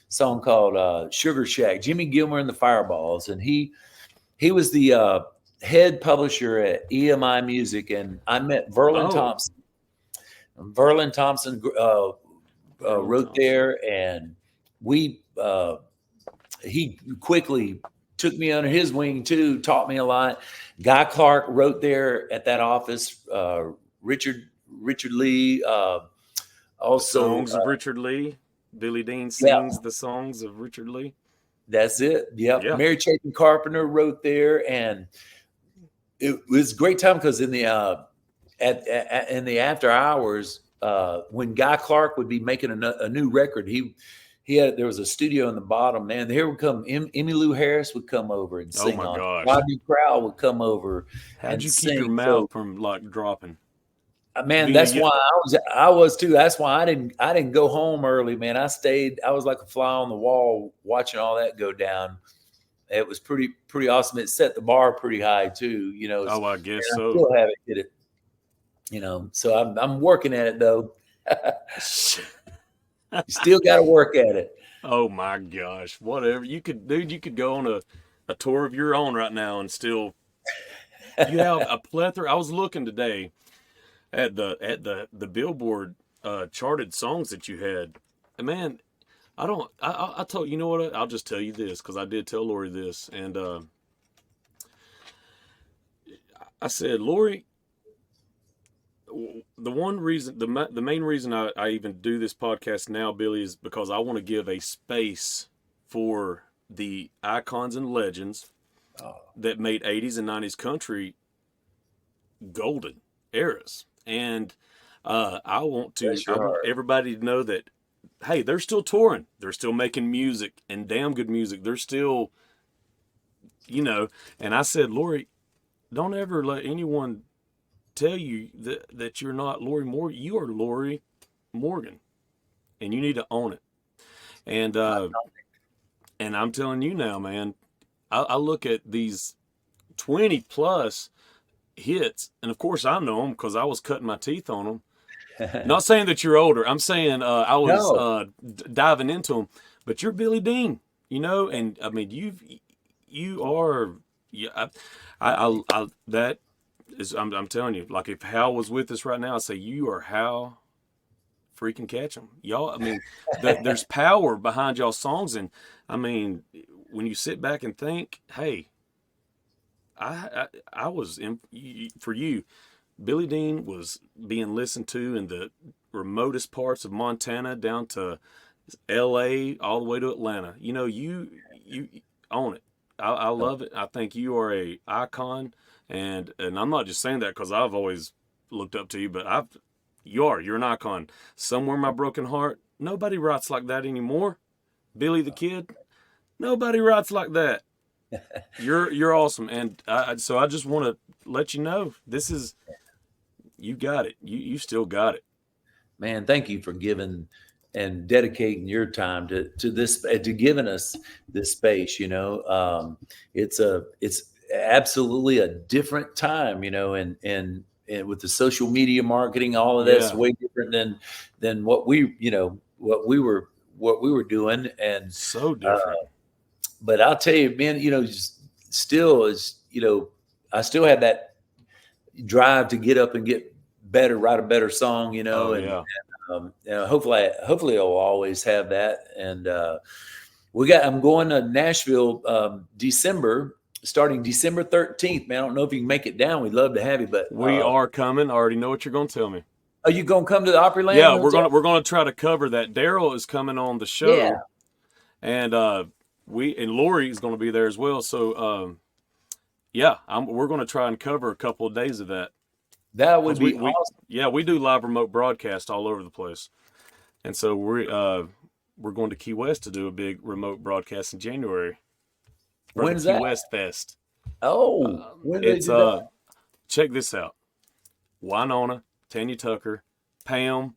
song called Sugar Shack. Jimmy Gilmer and the Fireballs, and he was the head publisher at EMI Music, and I met Verlin Thompson. Verlin Thompson wrote there, and he quickly took me under his wing too, taught me a lot. Guy Clark wrote there at that office. Richard Lee, also songs of Richard Lee. Billy Dean sings the songs of Richard Lee. That's it. Yep. Yeah. Mary Chapin Carpenter wrote there, and it was a great time because in the in the after hours, when Guy Clark would be making a new record, there was a studio in the bottom, man. Here would come Emmylou Harris would come over and sing. Oh my gosh. Rodney Crowell would come over. How'd you keep your mouth from like dropping? Man, that's why I was too. That's why I didn't go home early, man. I stayed. I was like a fly on the wall watching all that go down. It was pretty awesome. It set the bar pretty high too, Oh, I guess so. I still haven't hit it, So I'm working at it though. You still got to work at it. Oh my gosh! Whatever you could go on a tour of your own right now and still. You have a plethora. I was looking today at the Billboard charted songs that you had, and man, I told you know what? I'll just tell you this because I did tell Lori this, and I said, Lori, the main reason I even do this podcast now, Billy, is because I want to give a space for the icons and legends that made 80s and 90s country golden eras. And I want everybody to know that, hey, they're still touring. They're still making music, and damn good music. They're still, and I said, Lori, don't ever let anyone tell you that you're not Lori Morgan. You are Lori Morgan, and you need to own it. And I'm telling you now, man, I look at these 20 plus hits, and of course I know them because I was cutting my teeth on them. Not saying that you're older. I'm saying I was diving into them. But you're Billy Dean, you know, and I mean you are. Yeah, that is. I'm telling you, like if Hal was with us right now, I'd say you are Hal. Freaking catch them, y'all. I mean, there's power behind y'all songs, and I mean, when you sit back and think, hey, I was in, for you, Billy Dean was being listened to in the remotest parts of Montana down to L.A. all the way to Atlanta. You know, you own it. I love it. I think you are a icon, and I'm not just saying that because I've always looked up to you, but you're an icon. Somewhere in My Broken Heart, nobody writes like that anymore. Billy the Kid, nobody writes like that. You're awesome, and so I just want to let you know this is, you got it. You still got it. Man, thank you for giving and dedicating your time to this, to giving us this space. You know, it's absolutely a different time. You know, and with the social media marketing, all of that's way different than what we were doing, and so different. But I'll tell you, man, you know, still is, you know, I still have that drive to get up and get better, write a better song, you know, you know, hopefully I'll always have that. And I'm going to Nashville starting December 13th, man. I don't know if you can make it down. We'd love to have you, but we are coming. I already know what you're going to tell me. Are you going to come to the Opryland? Yeah, we're going to try to cover that. Daryl is coming on the show, and Lori is going to be there as well. So, we're going to try and cover a couple of days of that. That would be awesome. We do live remote broadcast all over the place, and so we're going to Key West to do a big remote broadcast in January. When's Key that? West Fest. Oh, it's check this out: Winona, Tanya Tucker, Pam,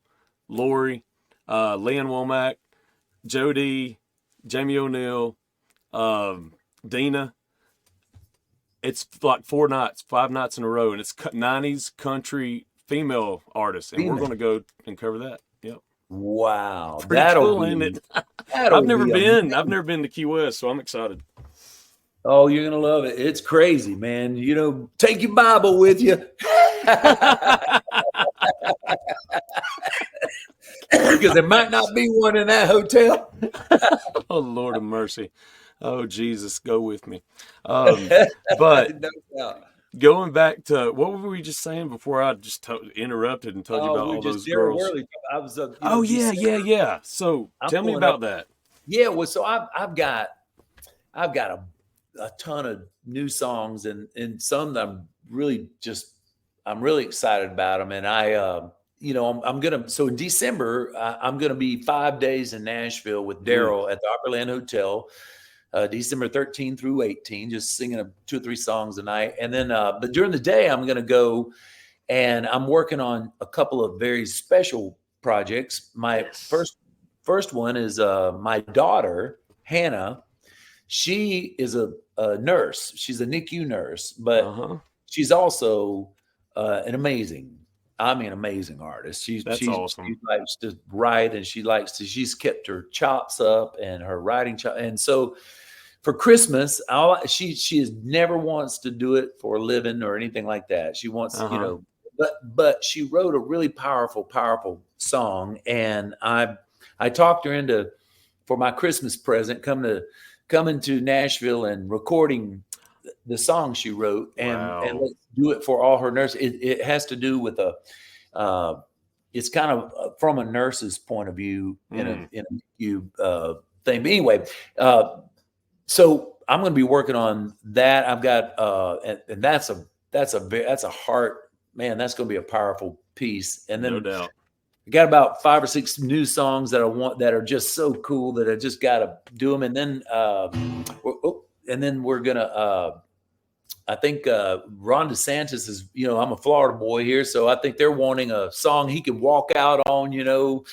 Lori, Leanne Womack, Jody, Jamie O'Neill, Dina. It's like 5 nights in a row, and it's 90s country female artists, and we're going to go and cover that. Yep. Wow, pretty cool, ain't it? I've never been to Key West, so I'm excited. Oh, you're gonna love it. It's crazy, man. You know, take your Bible with you. Because there might not be one in that hotel. Oh, Lord of mercy. Oh, Jesus, go with me. But going back to, what were we just saying before I just interrupted and told you about all those girls? Yeah. So tell me about that. Yeah, well, so I've got a ton of new songs, and some that I'm really excited about them. And I'm gonna, so in December, I'm gonna be 5 days in Nashville with Daryl at the Opryland Hotel, December 13 through 18, just singing 2 or 3 songs a night. And then, but during the day, I'm gonna go, and I'm working on a couple of very special projects. My first one is my daughter, Hannah. She is a nurse. She's a NICU nurse, but she's also an amazing artist. That's awesome. She likes to write, and she's kept her chops up and her writing and so for Christmas, she never wants to do it for a living or anything like that. She wants, you know, but she wrote a really powerful song, and I talked her into, for my Christmas present, coming to Nashville and recording the song she wrote, and let's do it for all her nurses. It has to do with it's kind of from a nurse's point of view in a thing. But anyway, so I'm going to be working on that. I've got and that's a heart, man. That's going to be a powerful piece. And then no doubt, I got about 5 or 6 new songs that that are just so cool that I just got to do them. And then we're gonna. I think Ron DeSantis is. You know, I'm a Florida boy here, so I think they're wanting a song he can walk out on. You know,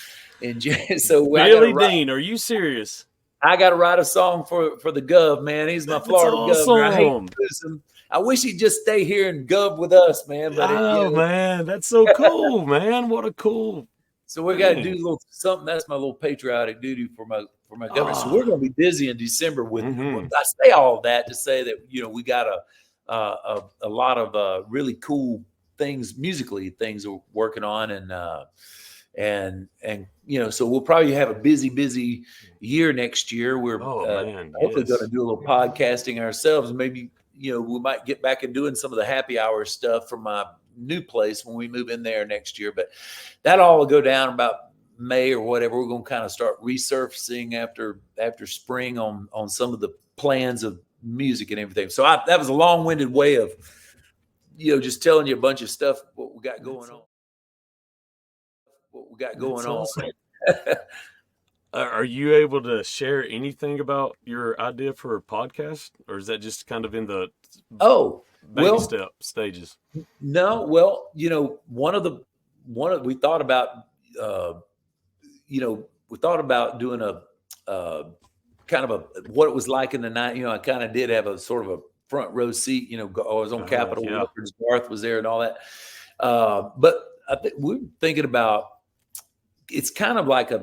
and so Billy Dean, are you serious? I got to write a song for the Gov, man. He's my Florida governor. I hate to lose him. I wish he'd just stay here and Gov with us, man. But man, that's so cool, man. What a cool. So we got to do a little something. That's my little patriotic duty for my governor. So we're going to be busy in December with. I say all of that to say that we got a lot of really cool things musically things we're working on, and so we'll probably have a busy year next year. We're hopefully going to do a little podcasting ourselves. Maybe we might get back and doing some of the happy hour stuff from my new place when we move in there next year. But that all will go down about May or whatever. We're going to kind of start resurfacing after spring on some of the plans of music and everything. So that was a long-winded way of just telling you a bunch of stuff what we got going on. Awesome. Are you able to share anything about your idea for a podcast, or is that just kind of in the baby step stages? No, well, we thought about doing a kind of what it was like in the night. I kind of did have a sort of a front row seat. I was on Capitol Records. Garth was there and all that. But I think we're thinking about. It's kind of like I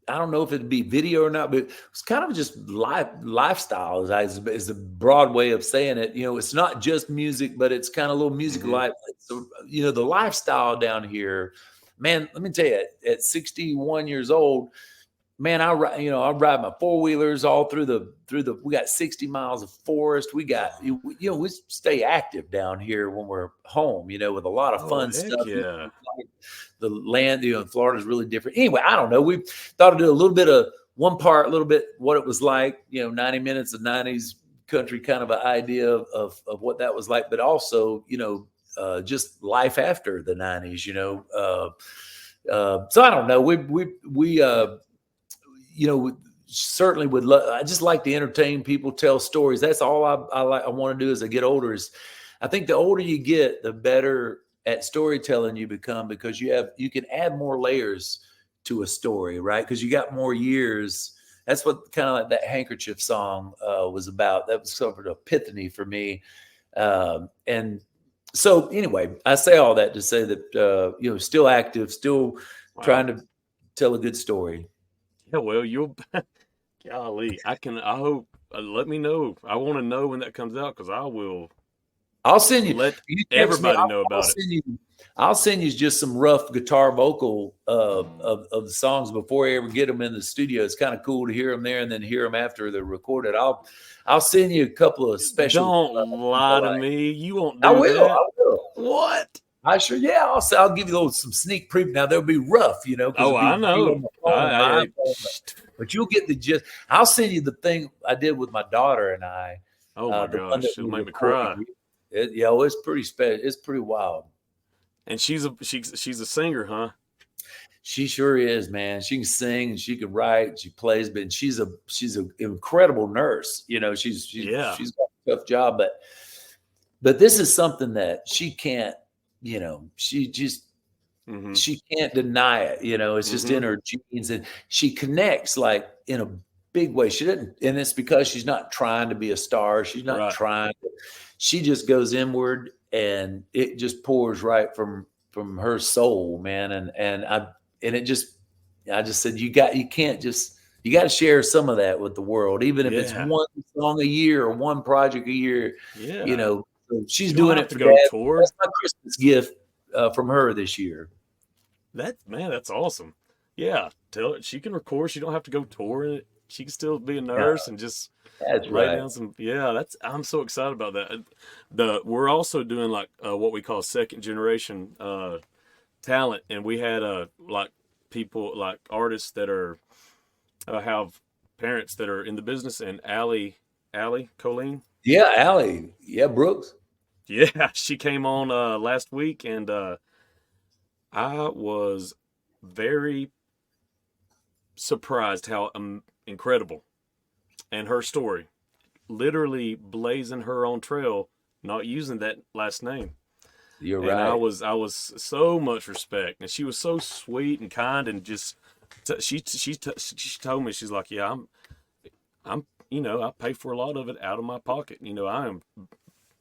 don't know if it'd be video or not, but it's kind of just lifestyle is a broad way of saying it. It's not just music, but it's kind of a little music life. So, the lifestyle down here, man, let me tell you, at 61 years old, man, I ride my four-wheelers all through we got 60 miles of forest. We got, we stay active down here when we're home, with a lot of fun stuff. Yeah. The land, Florida's really different. Anyway, I don't know. We thought to do a little bit of one part, a little bit what it was like, 90 minutes of 90s country kind of an idea of what that was like, but also, just life after the 90s, so I don't know. We certainly would love. I just like to entertain people, tell stories. That's all I like. I want to do as I get older. I think the older you get, the better at storytelling you become, because you can add more layers to a story, right? Because you got more years. That's what kind of like that Handkerchief song was about. That was sort of an epiphany for me. And so anyway, I say all that to say that still active, still trying to tell a good story. Yeah, well, golly, I hope, let me know. I want to know when that comes out, because I'll send you. Let everybody know about it. I'll send you just some rough guitar vocal of the songs before I ever get them in the studio. It's kind of cool to hear them there and then hear them after they're recorded. I'll send you a couple of special. Don't lie to me. You won't do I will. that. I will. What? I sure, yeah. I'll give you some sneak preview. Now they'll be rough, I know. But you'll get the gist. I'll send you the thing I did with my daughter and I. Oh my gosh, she'll make me cry. It's pretty special. It's pretty wild. And she's a singer, huh? She sure is, man. She can sing and she can write. She plays, but she's an incredible nurse. She's got a tough job, but this is something that she can't. She just she can't deny it. It's just in her genes, and she connects like in a big way. She didn't, and it's because she's not trying to be a star. She's not trying. She just goes inward, and it just pours right from her soul, man. And I just said, you got to share some of that with the world, even if it's one song a year or one project a year. Yeah. So she's doing it to go tour. That's my Christmas gift from her this year. That's awesome. Yeah, tell her she can record. She don't have to go touring it. She can still be a nurse and just write down some. Yeah, I'm so excited about that. We're also doing like what we call second generation talent, and we had like people like artists that are have parents that are in the business, and Allie Colleen. Yeah, Allie. Yeah, Brooks. Yeah, she came on last week, and I was very surprised how incredible. And her story, literally blazing her own trail, not using that last name. You're right. I was so much respect, and she was so sweet and kind, and just she told me, she's like, yeah, I'm I pay for a lot of it out of my pocket. I am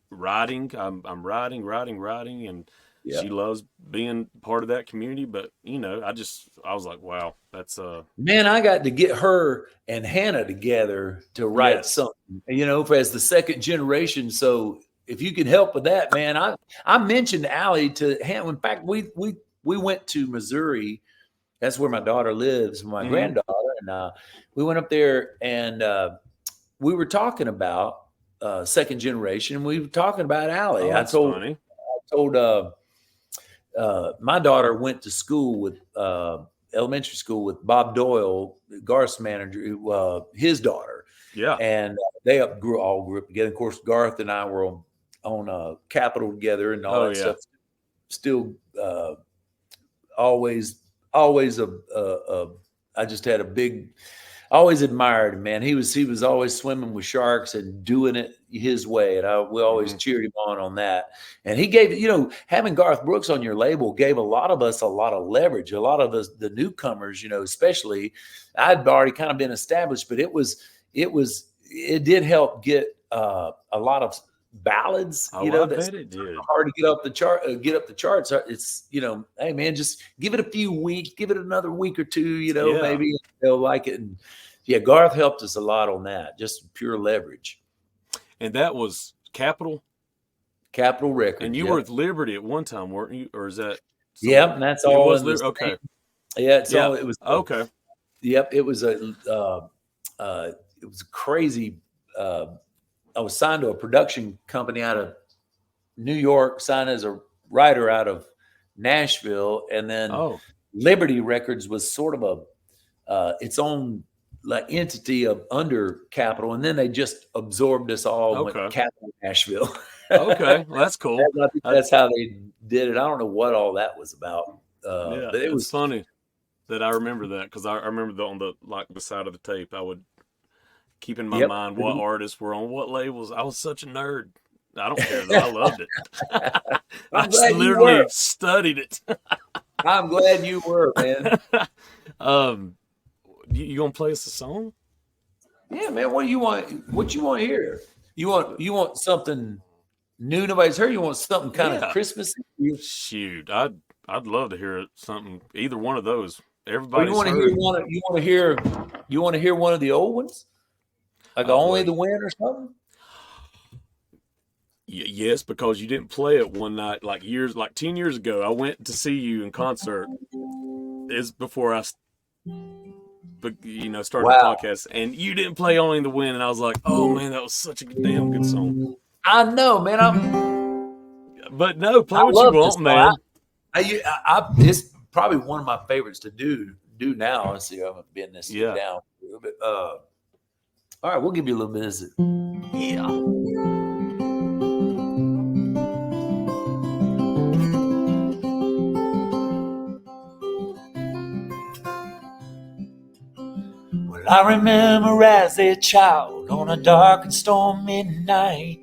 writing. I'm writing, and Yeah. she loves being part of that community. But I was like, wow, that's Man, I got to get her and Hannah together to write Yes. something, as the second generation. So if you can help with that, man, I mentioned Allie to Hannah. In fact, we went to Missouri. That's where my daughter lives, my granddaughter, and we went up there and we were talking about second generation, and we were talking about Allie. Oh, that's funny. I told my daughter went to school with elementary school with Bob Doyle, Garth's manager, his daughter. Yeah. And they all grew up together. Of course, Garth and I were on Capitol together and all that stuff. Still always I just had I always admired him, man. He was always swimming with sharks and doing it his way. And we always cheered him on that. And he gave, having Garth Brooks on your label gave a lot of us a lot of leverage. A lot of us, the newcomers, especially, I'd already kind of been established, but it did help get a lot of ballads, I bet it did. Hard to get up the charts. It's, hey man, just give it a few weeks, give it another week or two, maybe they'll like it. And yeah, Garth helped us a lot on that, just pure leverage. And that was Capitol Records. And you were with Liberty at one time, weren't you? Or is that? Yeah, and that's all. It was okay. Yeah, all. It was okay. Yep, it was a crazy. I was signed to a production company out of New York, signed as a writer out of Nashville, and then Liberty Records was sort of its own entity under Capitol, and then they just absorbed us all. Went Capitol Nashville. Okay, well, that's cool. That's how they did it. I don't know what all that was about. But it was funny that I remember that, because I remember on the side of the tape, I would keep in my mind what artists were on what labels. I was such a nerd. I don't care though. I loved it. I literally studied it. I'm glad you were, man. You gonna play us a song? Yeah, man. What do you want? What you want to hear? You want something new nobody's heard? You want something kind of Christmassy? Shoot, I'd love to hear something. Either one of those. Everybody's you want to hear one? You want to hear one of the old ones? Like Only the Wind or something? Yes, because you didn't play it one night, like 10 years ago. I went to see you in concert. It's before I, started the podcast, and you didn't play Only in the Wind, and I was like, oh man, that was such a damn good song. I know, man. But no, play what you want, man. It's probably one of my favorites to do now. Let's see, I haven't been this down. But, all right, we'll give you a little bit of it. Yeah. Well, I remember as a child on a dark and stormy night,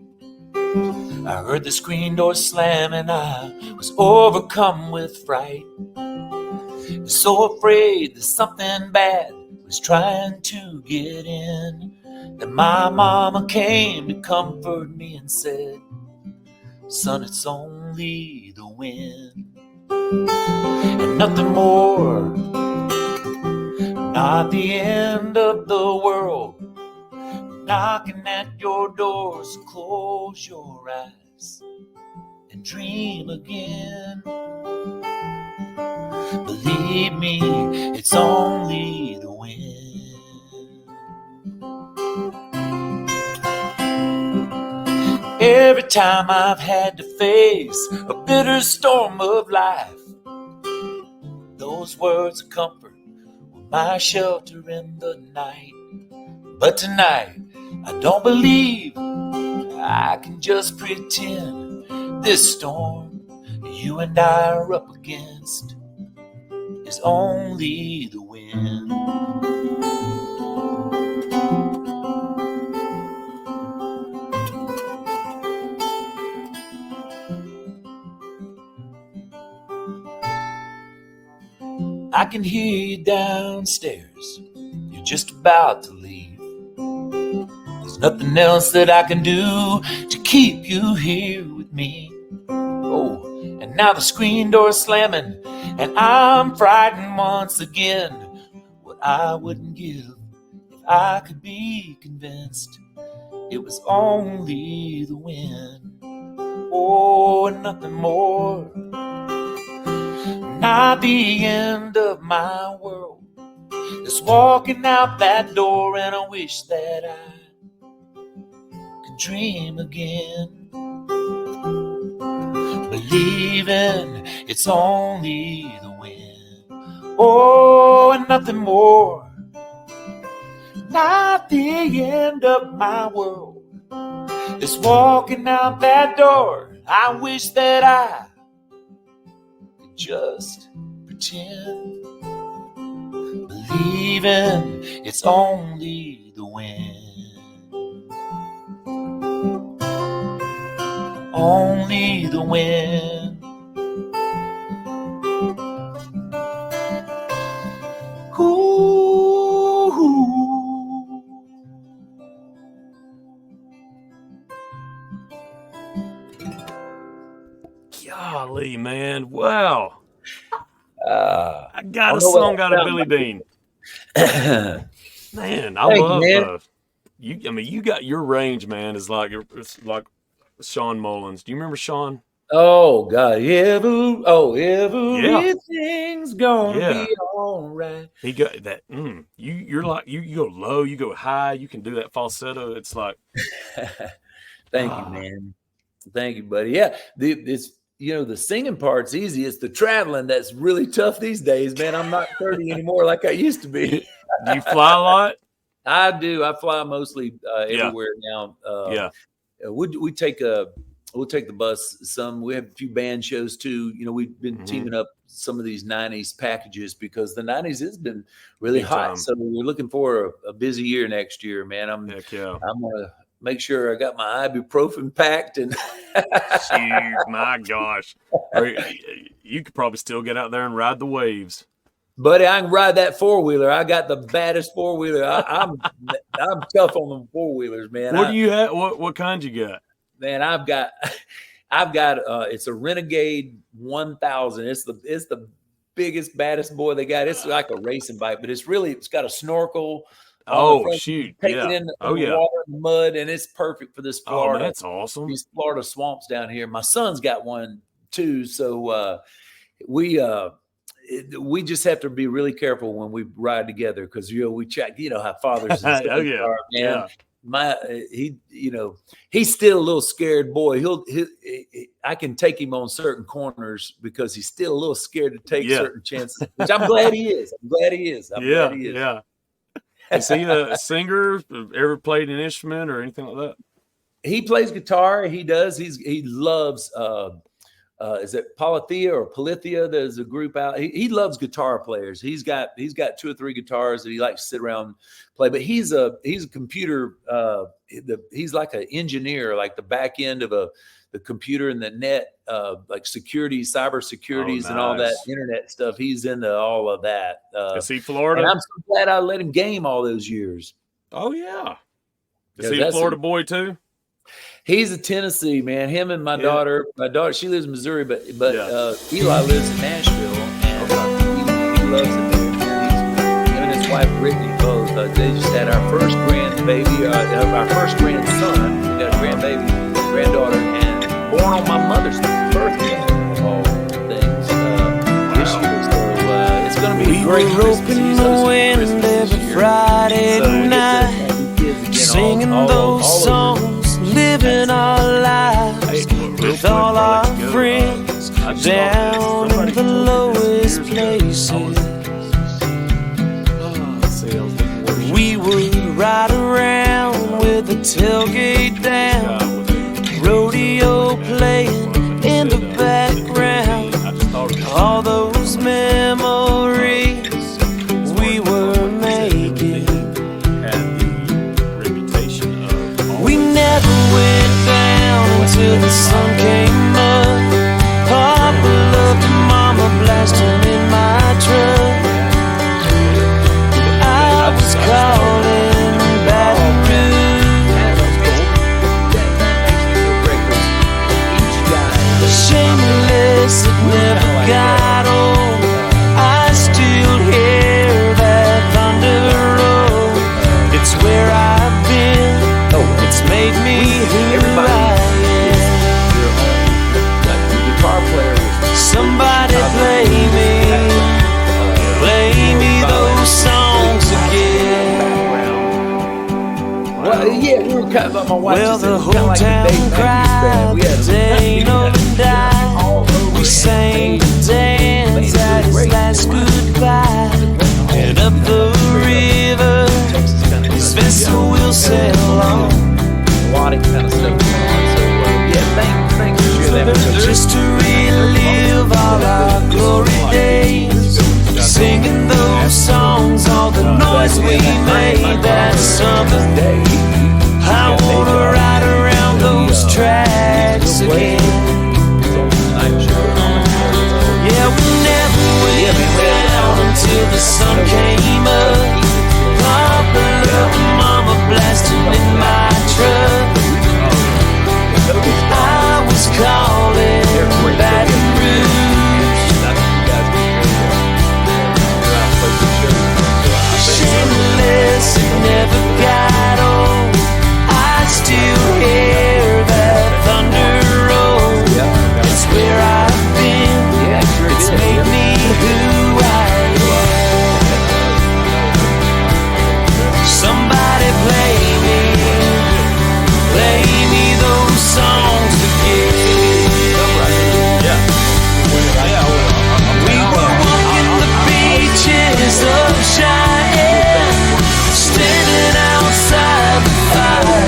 I heard the screen door slam and I was overcome with fright. I was so afraid that something bad was trying to get in, that my mama came to comfort me and said, son, it's only the wind and nothing more, not the end of the world knocking at your doors. Close your eyes and dream again. Believe me, it's only the wind. Every time I've had to face a bitter storm of life, those words of comfort were my shelter in the night. But tonight, I don't believe I can just pretend this storm you and I are up against is only the wind. I can hear you downstairs. You're just about to leave. There's nothing else that I can do to keep you here with me. Oh, and now the screen door's slamming, and I'm frightened once again. What I wouldn't give if I could be convinced it was only the wind. Oh, and nothing more. Not the end of my world. Just walking out that door, and I wish that I could dream again. Believing it's only the wind. Oh, and nothing more. Not the end of my world. Just walking out that door, I wish that I could just pretend. Believing it's only the wind. Only the wind. Ooh. Golly, man. Wow. I got a know what song that out of sounds Billy like. Bean. Man, I Thank you, love man. you got your range, man, is like it's like Sean Mullins. Do you remember Sean? Oh God, everything's gonna Yeah. be all right. He got that. You're like you go low, you go high, you can do that falsetto. It's like Thank you, man. Thank you, buddy. Yeah, it's the singing part's easy. It's the traveling that's really tough these days, man. I'm not 30 anymore like I used to be. Do you fly a lot? I do. I fly mostly everywhere now. Yeah. We take we'll take the bus some. We have a few band shows too. We've been teaming up some of these 90s packages because the 90s has been really Big hot. time. So we're looking for a busy year next year, man. Heck yeah. I'm gonna make sure I got my ibuprofen packed and Shoot, my gosh. You could probably still get out there and ride the waves. buddy, I can ride that four-wheeler. I got the baddest four-wheeler. I'm tough on them four-wheelers, man. What do you have? What kind you got? Man, I've got it's a Renegade 1000. It's the biggest, baddest boy they got. It's like a racing bike, but it's got a snorkel. Oh, shoot. Take Yeah. it in the yeah. water and mud, and it's perfect for this Oh, Florida. man, that's awesome. These Florida swamps down here. My son's got one too, so we just have to be really careful when we ride together because we check. You know how fathers and Oh, yeah. are, man. Yeah. He's still a little scared boy. I can take him on certain corners because he's still a little scared to take certain chances, which I'm glad he is. I'm glad he is. Yeah. Is he a singer? Ever played an instrument or anything like that? He plays guitar. He does. He loves. Is it Polythea or Polythea? There's a group out. He loves guitar players. He's got 2 or 3 guitars that he likes to sit around and play. But he's a computer. He's like an engineer, like the back end of the computer and the net, like security, cyber securities, and all that internet stuff. He's into all of that. Is he Florida? And I'm so glad I let him game all those years. Oh yeah. Is he a Florida boy too? He's a Tennessee man. Him and my daughter, she lives in Missouri, but Eli lives in Nashville, and he loves it there. Him and his wife Brittany both. They just had our first grandbaby, our first grandson. We got a granddaughter, and born on my mother's birthday of all things this year. So it's going to be great. Roping the wind every Friday night, singing those songs, living our lives with all our friends down in the lowest places. We would ride around with the tailgate down, rodeo playing in the background. All those memories we were making. We never went down until the sun came up. Papa loved and Mama blasting in my truck. It's where I've been. It's made me who I am. The guitar player was Somebody play me those songs again. Well, yeah, we were kind of, my wife Well, just said, the it was whole kinda like town Dave Matthews Band. cried We had the day Nolan died. all over We sang and the dance made at it his great. last goodbye. And up the river, his vessel will sail on. melodic kind of stuff going on. So, yeah, thanks for sharing that with us. Just to relive all our glory days, singing those songs, all the noise we made that summer day. I wanna ride around those tracks again. Yeah, we never went down until the sun came up. Papa, little mama blasting in my truck. I was calling Baton Rouge. Shameless, it never got old. I still hear that thunder roll. It's where I've been. It's made me who I am. Somebody play me those songs again. We were walking the beaches of Cheyenne, standing outside the fire.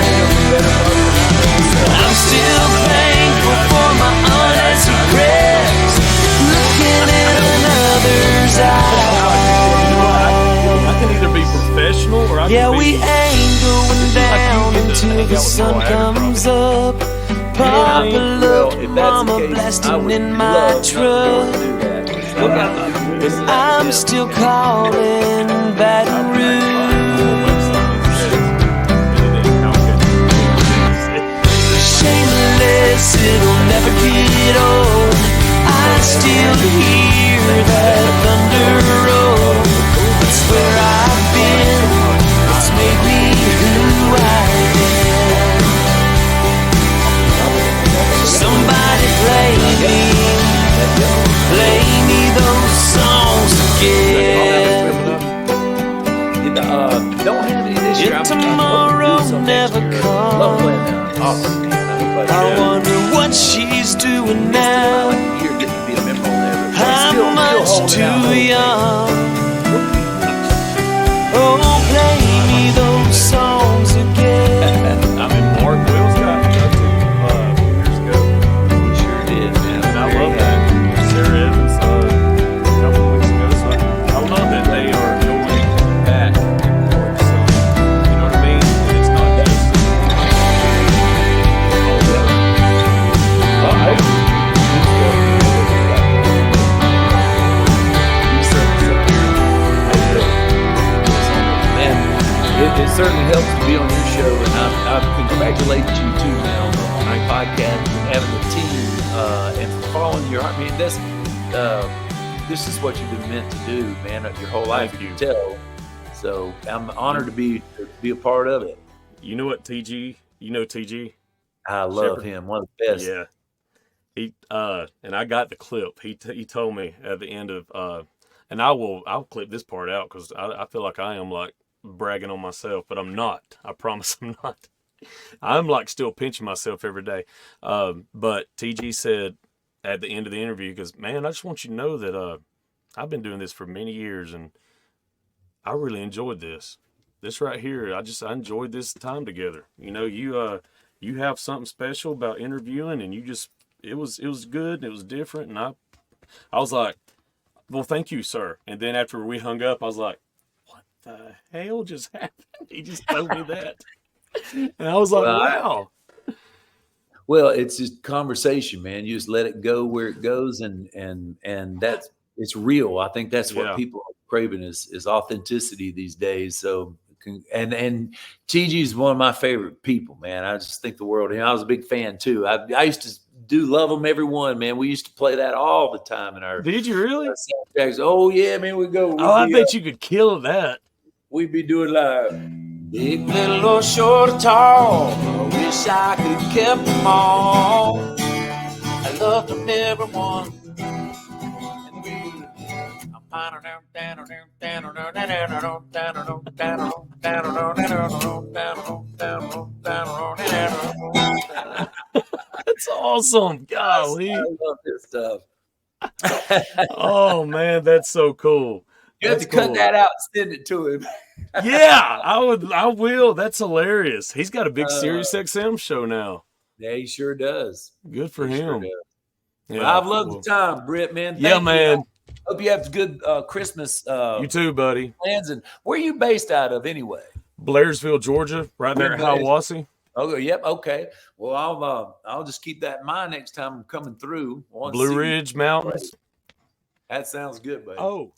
I'm still thankful for my unanswered prayers, looking in another's eyes. I can either be professional or I Yeah, can we be. ain't going down until the sun comes up. Papa, look, mama blasting in my truck. I'm still calling Baton Rouge. Shameless, it'll never get old. I still hear that thunder roll. It's where I've been. It's made me who I am. Somebody play me those songs again. Don't have any this year. If tomorrow never Love playing comes, that. Awesome, man. I wonder what she's doing now. I'm much too young. Oh, play me those songs again. I mean, Mark Will's got to go to years ago. He sure did, man. And I love that. Sarah Evans, a couple of weeks ago. So I love that they are going back. So, you know what I mean? And it's not just. Man, it certainly helps to be on your show, and I congratulate you too, man, on my podcast and having the team and for following your heart. I mean, this is what you've been meant to do, man, your whole life. Thank You you. can tell. So I'm honored to be a part of it. You know what, TG? You know TG? I love Shepherd. him, one of the best. Yeah. He and I got the clip. He told me at the end of and I'll clip this part out because I feel like I am like bragging on myself, but I'm not. I promise I'm not. I'm like still pinching myself every day. But TG said at the end of the interview, he goes, "Man, I just want you to know that I've been doing this for many years and I really enjoyed this. This right here, I enjoyed this time together. You know, you have something special about interviewing, and it was good, and it was different." And I was like, "Well, thank you, sir." And then after we hung up, I was like, "What the hell just happened?" He just told me that, and I was like, "Wow." Well, it's just conversation, man. You just let it go where it goes, and it's real. I think that's what people are craving is authenticity these days. So, and TG is one of my favorite people, man. I just think the world of him. I was a big fan too. I used to love them, every one, man. We used to play that all the time in our. Did you really? Soundtracks. Oh yeah, man. We go. I bet you could kill that. We'd be doing like Big, little, or short or tall, I wish I could have kept them all. I loved them everyone. That's awesome. Golly. I love this stuff. Oh man, that's so cool. You have to cut that out and send it to him. Yeah, I will. That's hilarious. He's got a big Sirius XM show now. Yeah, he sure does. Good for him. Sure does. Yeah, Well, I've loved the time, Britt, man. Yeah, Thank man. you. Hope you have a good Christmas You too, buddy. plans. And where are you based out of anyway? Blairsville, Georgia, right there at Hiawassee. Oh, yep. Okay. Well, I'll just keep that in mind next time I'm coming through. Blue Ridge Mountains. That sounds good, buddy. Oh.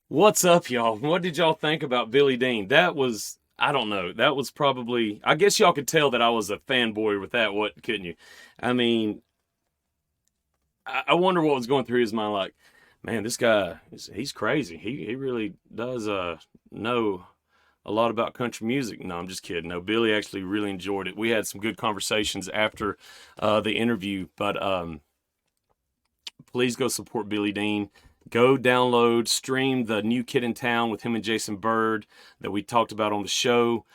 What's up, y'all? What did y'all think about Billy Dean? That was, I don't know. That was probably, I guess y'all could tell that I was a fanboy with that, couldn't you? I mean, I wonder what was going through his mind. Like, man, this guy, he's crazy. He really does know a lot about country music. No, I'm just kidding. No, Billy actually really enjoyed it. We had some good conversations after the interview, but please go support Billy Dean. Go download, stream the New Kid in Town with him and Jason Byrd that we talked about on the show.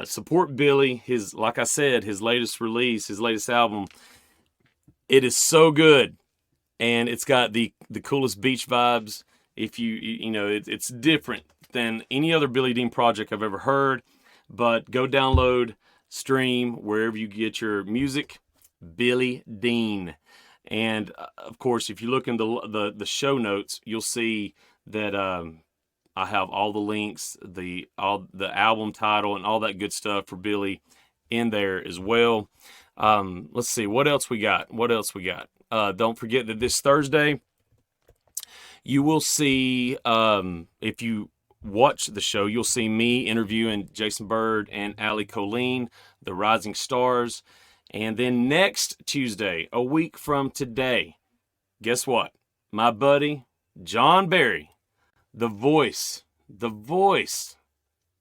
Support Billy. Like I said, his latest release, his latest album, it is so good. And it's got the coolest beach vibes. If you know, it's different than any other Billy Dean project I've ever heard. But go download, stream, wherever you get your music, Billy Dean. And of course, if you look in the show notes, you'll see that I have all the links, the album title, and all that good stuff for Billy in there as well. Let's see what else we got. Don't forget that this Thursday you will see, if you watch the show, you'll see me interviewing Jason Byrd and Allie Colleen, the Rising Stars. And then next Tuesday, a week from today, guess what? My buddy, John Barry, the voice.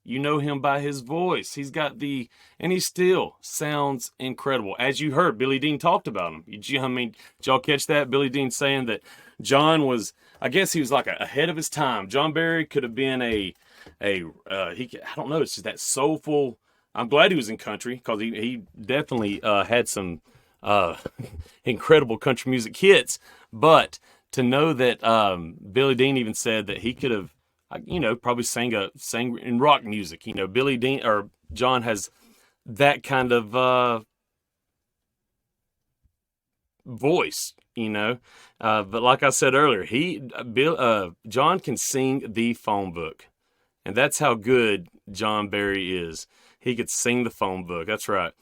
You know him by his voice. He's got and he still sounds incredible. As you heard, Billy Dean talked about him. Did y'all catch that? Billy Dean saying that John was, I guess he was like ahead of his time. John Barry could have been I don't know, it's just that soulful. I'm glad he was in country because he definitely had some incredible country music hits. But to know that Billy Dean even said that he could have, probably sang in rock music. Billy Dean or John has that kind of voice. But like I said earlier, John can sing the phone book, and that's how good John Barry is. He could sing the phone book. That's right.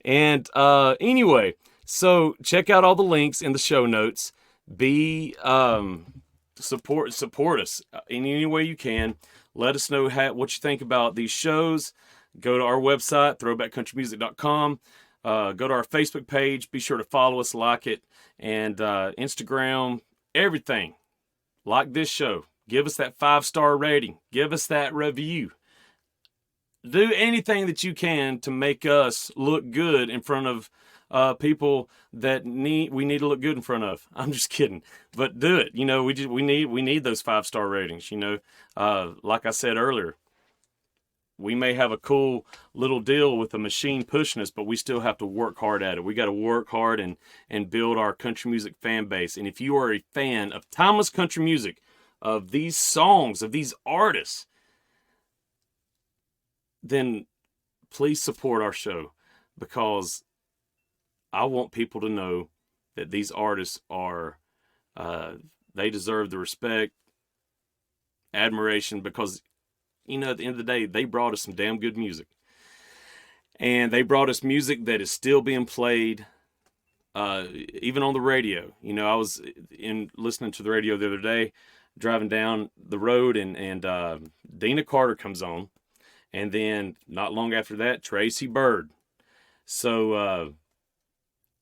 And anyway, so check out all the links in the show notes. Support us in any way you can. Let us know what you think about these shows. Go to our website, throwbackcountrymusic.com. Go to our Facebook page. Be sure to follow us, like it, and Instagram, everything. Like this show. Give us that 5-star rating. Give us that review. Do anything that you can to make us look good in front of people that we need to look good in front of. I'm just kidding, but do it. We need those 5-star ratings. Like I said earlier, we may have a cool little deal with a machine pushing us, but we still have to work hard at it. We got to work hard and build our country music fan base. And if you are a fan of timeless country music, of these songs, of these artists, then please support our show, because I want people to know that these artists they deserve the respect, admiration, because, at the end of the day, they brought us some damn good music. And they brought us music that is still being played, even on the radio. I was listening to the radio the other day, driving down the road, and Dina Carter comes on. And then not long after that, Tracy Byrd. So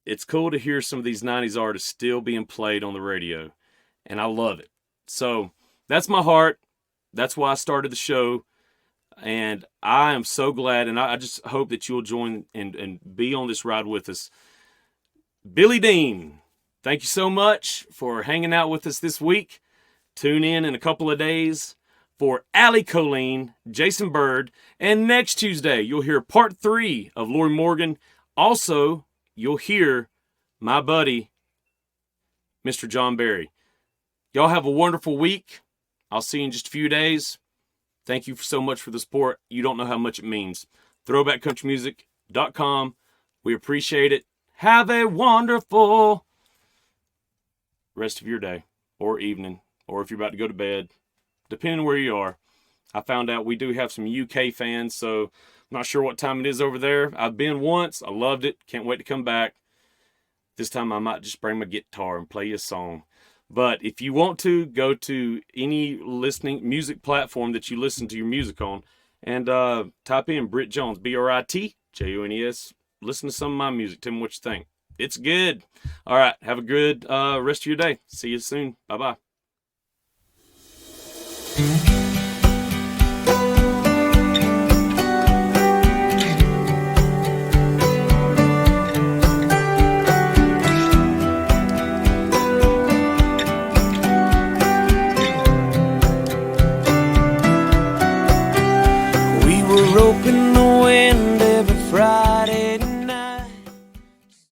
it's cool to hear some of these 90s artists still being played on the radio. And I love it. So that's my heart. That's why I started the show. And I am so glad, and I just hope that you'll join and be on this ride with us. Billy Dean, thank you so much for hanging out with us this week. Tune in a couple of days for Allie Colleen, Jason Byrd, and next Tuesday you'll hear part 3 of Lori Morgan. Also, you'll hear my buddy, Mr. John Barry. Y'all have a wonderful week. I'll see you in just a few days. Thank you so much for the support. You don't know how much it means. ThrowbackCountryMusic.com. We appreciate it. Have a wonderful rest of your day or evening, or if you're about to go to bed, depending on where you are. I found out we do have some UK fans, so I'm not sure what time it is over there. I've been once. I loved it. Can't wait to come back. This time I might just bring my guitar and play a song. But if you want to, go to any listening music platform that you listen to your music on and type in Brit Jones, BritJones. Listen to some of my music. Tell me what you think. It's good. All right. Have a good rest of your day. See you soon. Bye-bye.